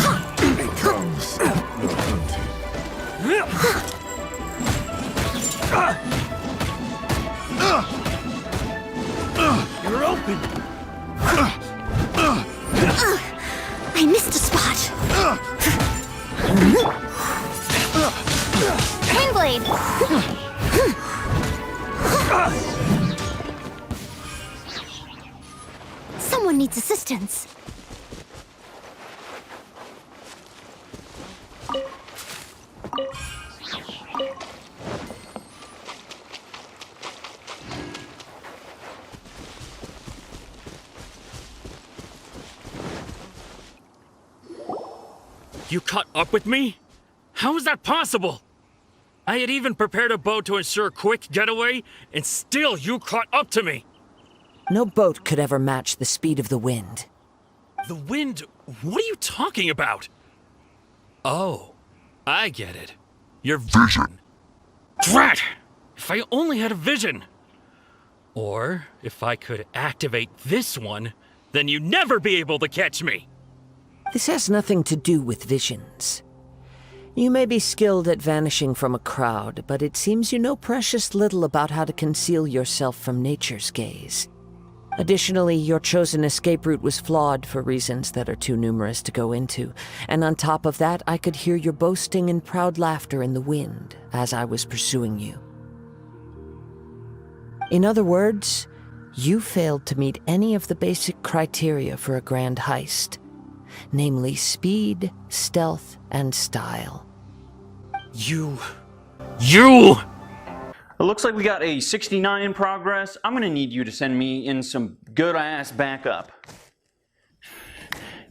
Hunting becomes the hunted. You're open! I missed a spot. Hangblade! Someone needs assistance. You caught up with me? How is that possible? I had even prepared a boat to ensure a quick getaway, and still you caught up to me! No boat could ever match the speed of the wind. The wind? What are you talking about? Oh, I get it. Your vision. Drat! If I only had a vision! Or, if I could activate this one, then you'd never be able to catch me! This has nothing to do with visions. You may be skilled at vanishing from a crowd, but it seems you know precious little about how to conceal yourself from nature's gaze. Additionally, your chosen escape route was flawed for reasons that are too numerous to go into, and on top of that, I could hear your boasting and proud laughter in the wind as I was pursuing you. In other words, you failed to meet any of the basic criteria for a grand heist, namely speed, stealth, and style. You... It looks like we got a 69 in progress. I'm gonna need you to send me in some good-ass backup.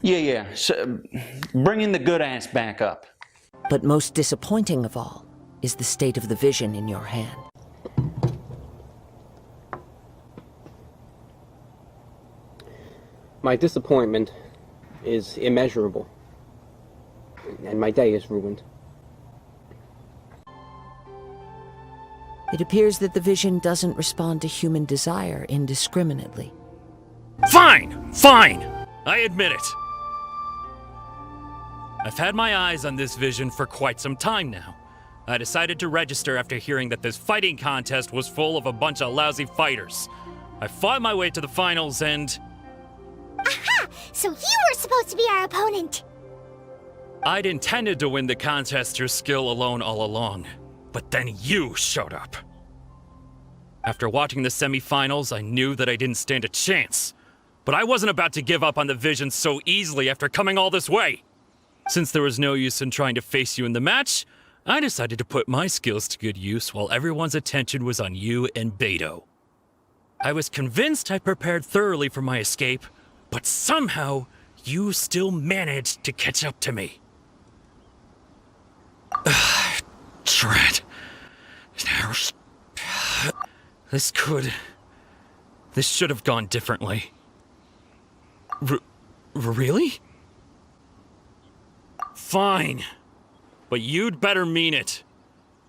Yeah, so bring in the good-ass backup. But most disappointing of all is the state of the vision in your hand. My disappointment is immeasurable, and my day is ruined. It appears that the vision doesn't respond to human desire indiscriminately. Fine! Fine! I admit it. I've had my eyes on this vision for quite some time now. I decided to register after hearing that this fighting contest was full of a bunch of lousy fighters. I fought my way to the finals and... Aha! So you were supposed to be our opponent! I'd intended to win the contest through skill alone all along. But then you showed up. After watching the semifinals, I knew that I didn't stand a chance. But I wasn't about to give up on the vision so easily after coming all this way. Since there was no use in trying to face you in the match, I decided to put my skills to good use while everyone's attention was on you and Beto. I was convinced I prepared thoroughly for my escape, but somehow you still managed to catch up to me. Drat. This should have gone differently. Really? Fine. But you'd better mean it.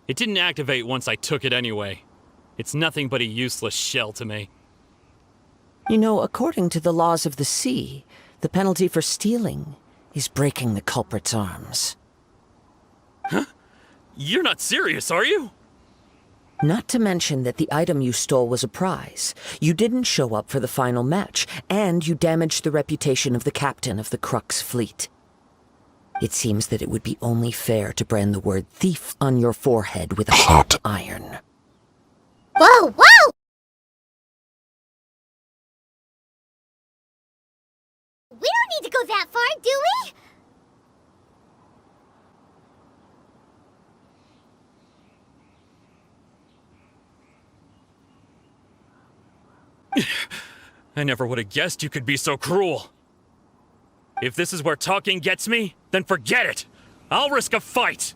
It didn't activate once I took it anyway. It's nothing but a useless shell to me. You know, according to the laws of the sea, the penalty for stealing is breaking the culprit's arms. Huh? You're not serious, are you? Not to mention that the item you stole was a prize. You didn't show up for the final match, and you damaged the reputation of the captain of the Crux fleet. It seems that it would be only fair to brand the word thief on your forehead with a hot iron. Whoa, whoa! We don't need to go that far, do we? I never would have guessed you could be so cruel. If this is where talking gets me, then forget it. I'll risk a fight.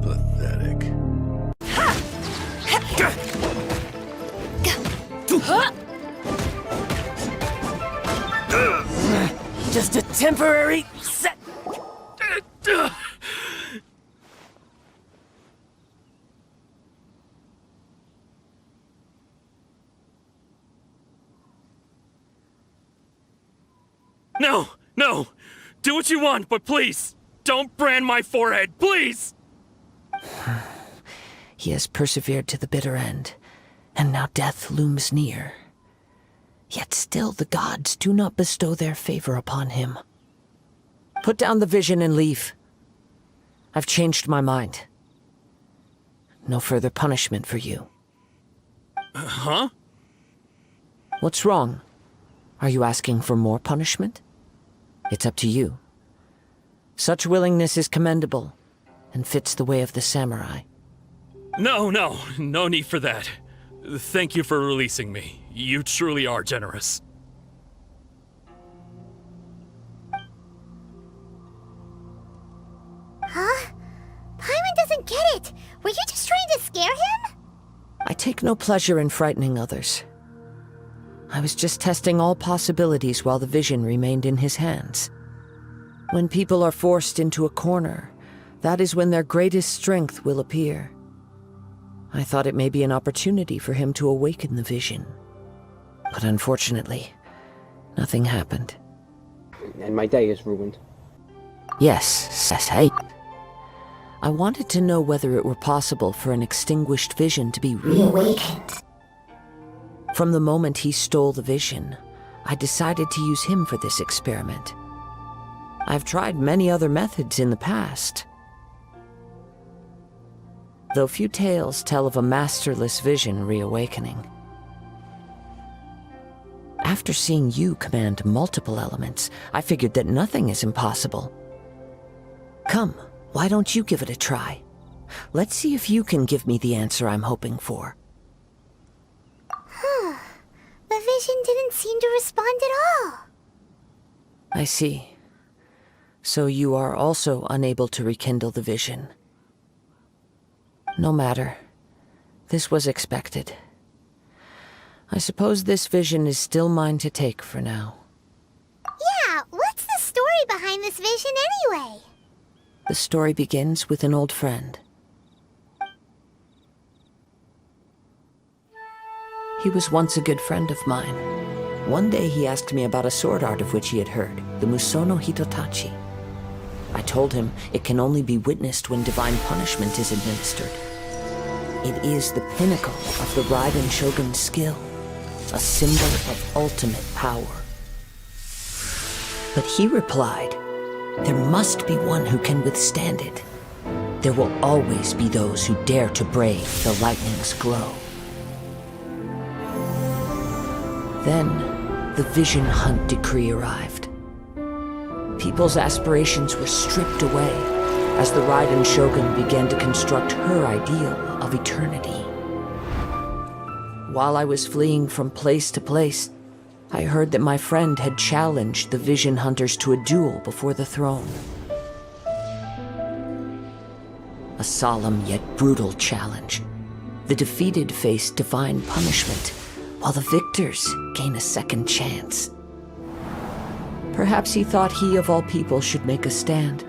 Pathetic. Just a temporary set. No, no. Do what you want, but please, don't brand my forehead, please! He has persevered to the bitter end, and now death looms near. Yet still the gods do not bestow their favor upon him. Put down the vision and leave. I've changed my mind. No further punishment for you. Huh? What's wrong? Are you asking for more punishment? It's up to you. Such willingness is commendable and fits the way of the samurai. No need for that. Thank you for releasing me. You truly are generous. Huh? Paimon doesn't get it. Were you just trying to scare him? I take no pleasure in frightening others. I was just testing all possibilities while the vision remained in his hands. When people are forced into a corner, that is when their greatest strength will appear. I thought it may be an opportunity for him to awaken the vision. But unfortunately, nothing happened. And my day is ruined. Yes, I wanted to know whether it were possible for an extinguished vision to be reawakened. From the moment he stole the vision, I decided to use him for this experiment. I've tried many other methods in the past, though few tales tell of a masterless vision reawakening. After seeing you command multiple elements, I figured that nothing is impossible. Come, why don't you give it a try? Let's see if you can give me the answer I'm hoping for. The vision didn't seem to respond at all. I see. So you are also unable to rekindle the vision. No matter. This was expected. I suppose this vision is still mine to take for now. Yeah, what's the story behind this vision anyway? The story begins with an old friend. He was once a good friend of mine. One day he asked me about a sword art of which he had heard, the Musono Hitotachi. I told him it can only be witnessed when divine punishment is administered. It is the pinnacle of the Raiden Shogun's skill, a symbol of ultimate power. But he replied, there must be one who can withstand it. There will always be those who dare to brave the lightning's glow. Then, the Vision Hunt decree arrived. People's aspirations were stripped away as the Raiden Shogun began to construct her ideal of eternity. While I was fleeing from place to place, I heard that my friend had challenged the Vision Hunters to a duel before the throne. A solemn yet brutal challenge. The defeated face divine punishment, while the victors gain a second chance. Perhaps he thought he of all people should make a stand.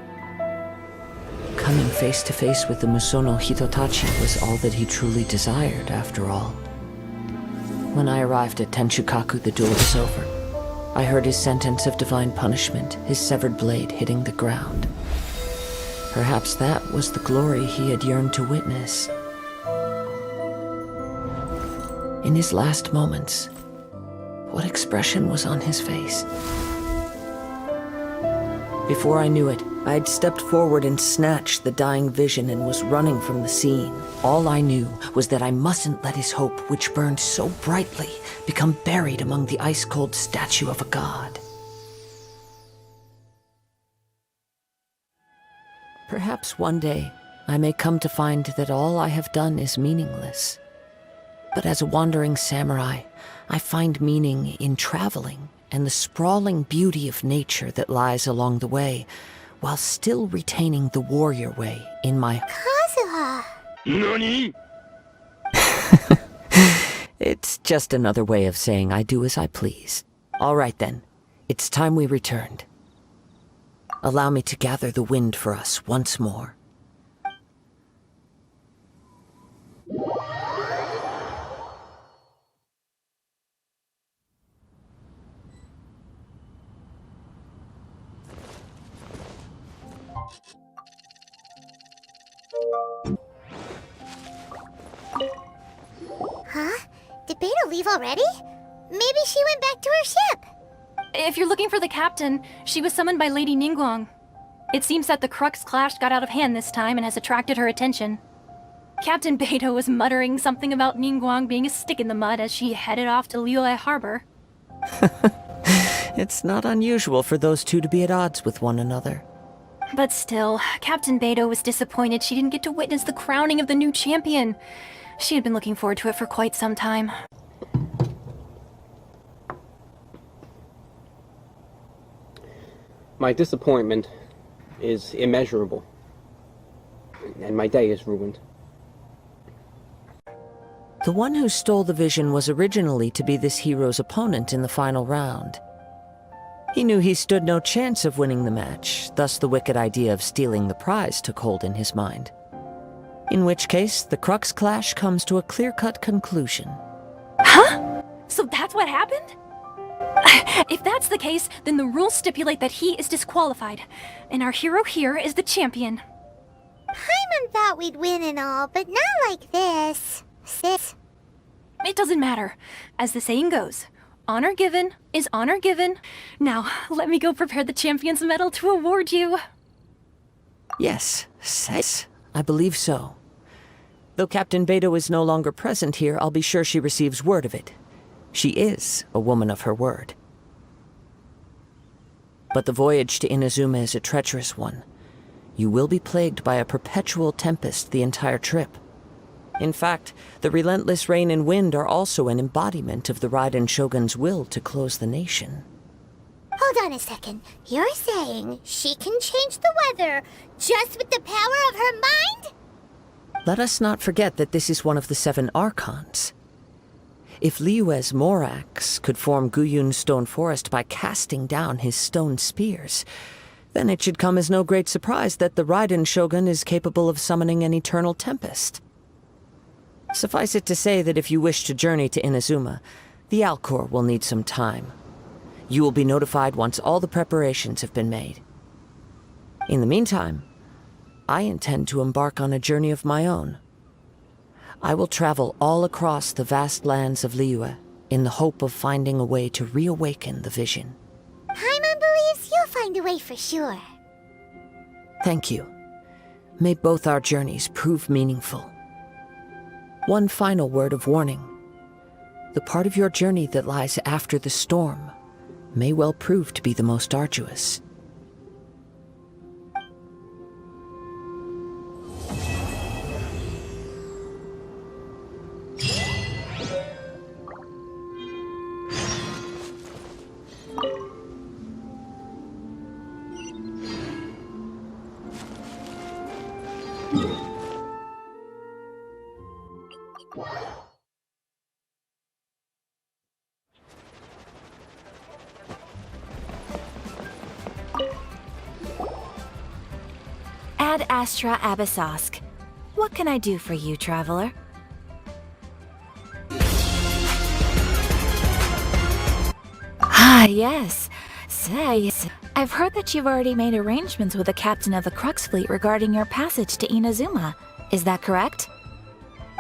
Coming face to face with the Musono Hitotachi was all that he truly desired, after all. When I arrived at Tenshukaku, the duel was over. I heard his sentence of divine punishment, his severed blade hitting the ground. Perhaps that was the glory he had yearned to witness. In his last moments, what expression was on his face? Before I knew it, I had stepped forward and snatched the dying vision and was running from the scene. All I knew was that I mustn't let his hope, which burned so brightly, become buried among the ice-cold statue of a god. Perhaps one day, I may come to find that all I have done is meaningless. But as a wandering samurai, I find meaning in traveling and the sprawling beauty of nature that lies along the way, while still retaining the warrior way in my... Kazuha! NANI?! It's just another way of saying I do as I please. All right then, it's time we returned. Allow me to gather the wind for us once more. Huh? Did Beta leave already? Maybe she went back to her ship. If you're looking for the captain, she was summoned by Lady Ningguang. It seems that the Crux clash got out of hand this time and has attracted her attention. Captain Beidou was muttering something about Ningguang being a stick in the mud as she headed off to Liyue Harbor. It's not unusual for those two to be at odds with one another. But still, Captain Beidou was disappointed she didn't get to witness the crowning of the new champion. She had been looking forward to it for quite some time. My disappointment is immeasurable, and my day is ruined. The one who stole the vision was originally to be this hero's opponent in the final round. He knew he stood no chance of winning the match, thus the wicked idea of stealing the prize took hold in his mind. In which case, the Crux clash comes to a clear-cut conclusion. Huh? So that's what happened? If that's the case, then the rules stipulate that he is disqualified, and our hero here is the champion. Paimon thought we'd win and all, but not like this. Sis. It doesn't matter. As the saying goes, honor given is honor given. Now, let me go prepare the champion's medal to award you. Yes, sis, I believe so. Though Captain Beidou is no longer present here, I'll be sure she receives word of it. She is a woman of her word. But the voyage to Inazuma is a treacherous one. You will be plagued by a perpetual tempest the entire trip. In fact, the relentless rain and wind are also an embodiment of the Raiden Shogun's will to close the nation. Hold on a second. You're saying she can change the weather just with the power of her mind? Let us not forget that this is one of the 7 Archons. If Liyue's Morax could form Guyun's stone forest by casting down his stone spears, then it should come as no great surprise that the Raiden Shogun is capable of summoning an eternal tempest. Suffice it to say that if you wish to journey to Inazuma, the Alcor will need some time. You will be notified once all the preparations have been made. In the meantime, I intend to embark on a journey of my own. I will travel all across the vast lands of Liyue in the hope of finding a way to reawaken the vision. Paimon believes you'll find a way for sure. Thank you. May both our journeys prove meaningful. One final word of warning. The part of your journey that lies after the storm may well prove to be the most arduous. Ad Astra Abyssosk. What can I do for you, traveler? Ah, yes. Say, I've heard that you've already made arrangements with the captain of the Crux fleet regarding your passage to Inazuma. Is that correct?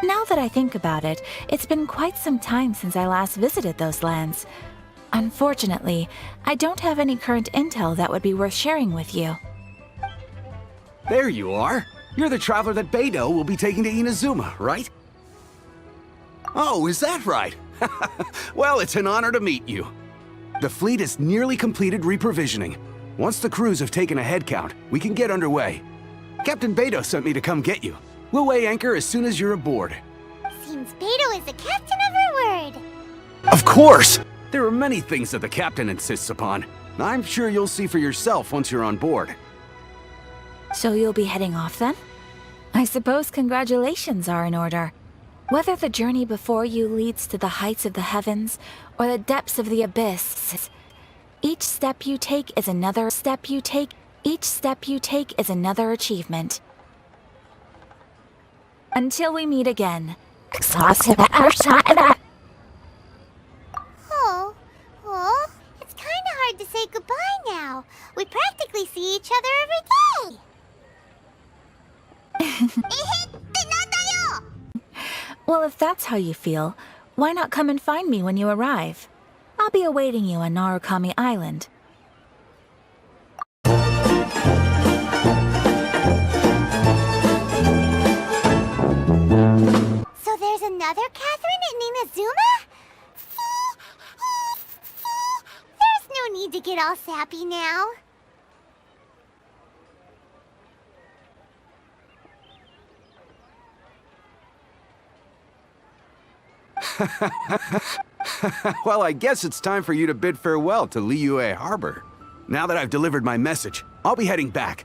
Now that I think about it, it's been quite some time since I last visited those lands. Unfortunately, I don't have any current intel that would be worth sharing with you. There you are. You're the traveler that Beidou will be taking to Inazuma, right? Oh, is that right? Well, it's an honor to meet you. The fleet has nearly completed reprovisioning. Once the crews have taken a head count, we can get underway. Captain Beidou sent me to come get you. We'll weigh anchor as soon as you're aboard. Seems Beidou is the captain of her word. Of course! There are many things that the captain insists upon. I'm sure you'll see for yourself once you're on board. So you'll be heading off then? I suppose congratulations are in order. Whether the journey before you leads to the heights of the heavens or the depths of the abyss, each step you take is another achievement. Until we meet again. Oh, it's kinda hard to say goodbye now. We practically see each other every day. Well, if that's how you feel, why not come and find me when you arrive? I'll be awaiting you on Narukami Island. another Catherine in Inazuma? There's no need to get all sappy now. Well, I guess it's time for you to bid farewell to Liyue Harbor. Now that I've delivered my message, I'll be heading back.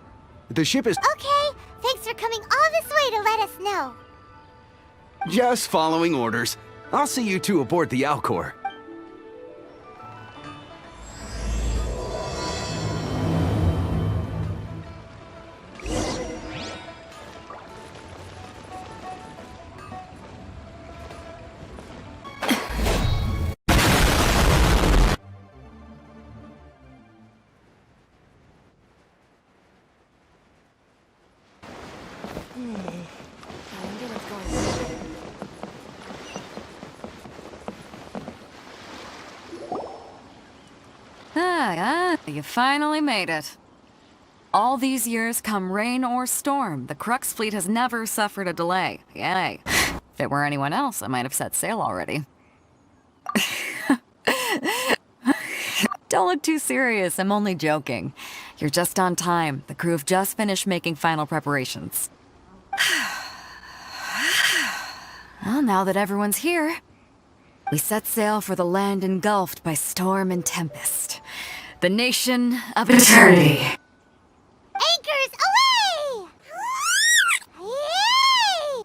The ship is... Okay, thanks for coming all this way to let us know. just following orders. I'll see you two aboard the Alcor. You finally made it. All these years, come rain or storm, the Crux fleet has never suffered a delay. Yay. If it were anyone else, I might have set sail already. Don't look too serious, I'm only joking. You're just on time. The crew have just finished making final preparations. Well, now that everyone's here, we set sail for the land engulfed by storm and tempest. The nation of eternity. Anchors away! Yay!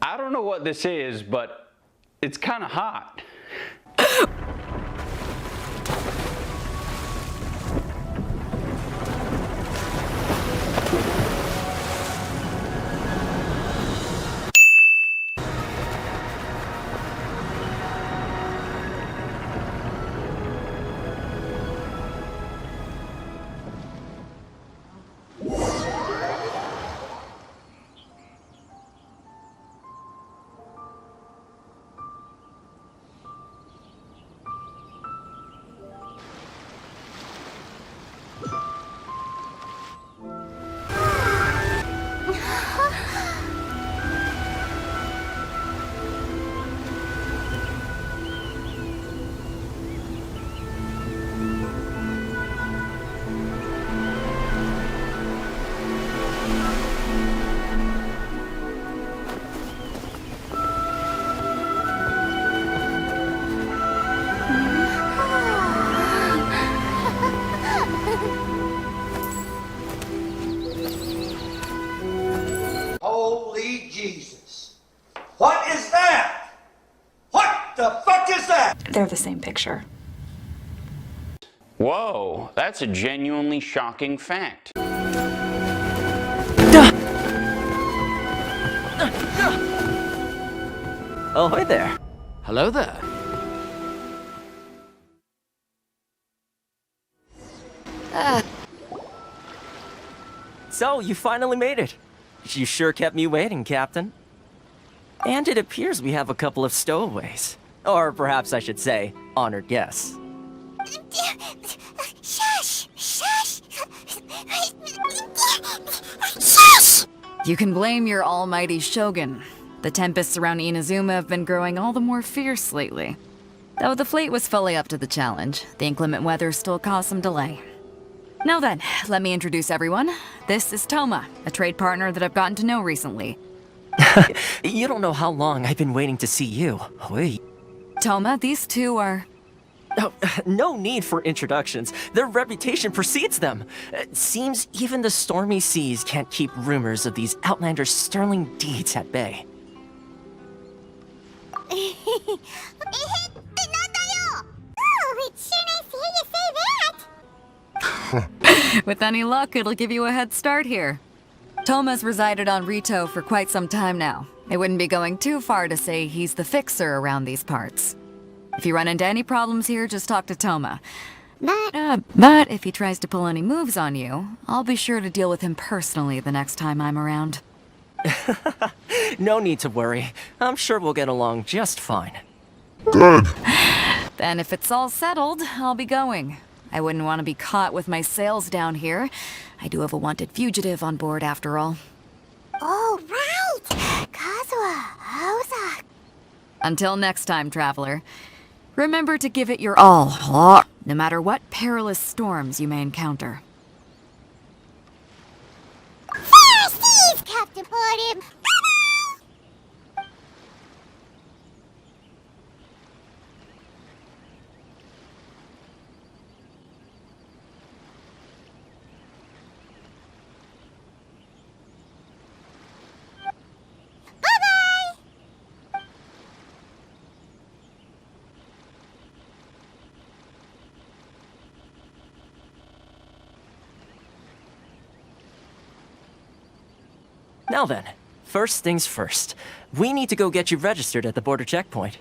I don't know what this is, but it's kind of hot. Holy Jesus. What is that? What the fuck is that? They're the same picture. Whoa, that's a genuinely shocking fact. Oh, hi there. Hello there. So, you finally made it. You sure kept me waiting, Captain. And it appears we have a couple of stowaways. Or perhaps I should say, honored guests. Shush! Shush! Shush! You can blame your almighty Shogun. The tempests around Inazuma have been growing all the more fierce lately. Though the fleet was fully up to the challenge, the inclement weather still caused some delay. Now then, let me introduce everyone. This is Toma, a trade partner that I've gotten to know recently. You don't know how long I've been waiting to see you. Wait. Toma, these two are... Oh, no need for introductions. Their reputation precedes them. Seems even the stormy seas can't keep rumors of these outlanders' sterling deeds at bay. Oh, it's sure nice to hear you say that! With any luck, it'll give you a head start here. Toma's resided on Rito for quite some time now. It wouldn't be going too far to say he's the fixer around these parts. If you run into any problems here, just talk to Toma. But if he tries to pull any moves on you, I'll be sure to deal with him personally the next time I'm around. No need to worry. I'm sure we'll get along just fine. Good. Then if it's all settled, I'll be going. I wouldn't want to be caught with my sails down here. I do have a wanted fugitive on board after all. Oh, right! Kazuha, Ozak. Until next time, traveler. Remember to give it your all, no matter what perilous storms you may encounter. Fire seas, Captain Portim! Now then, first things first. We need to go get you registered at the border checkpoint.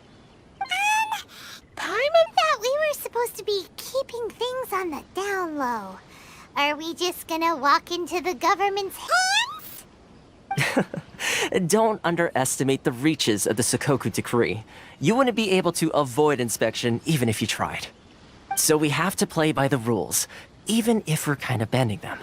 Paimon thought we were supposed to be keeping things on the down low. Are we just gonna walk into the government's hands? Don't underestimate the reaches of the Sakoku Decree. You wouldn't be able to avoid inspection even if you tried. So we have to play by the rules, even if we're kind of bending them.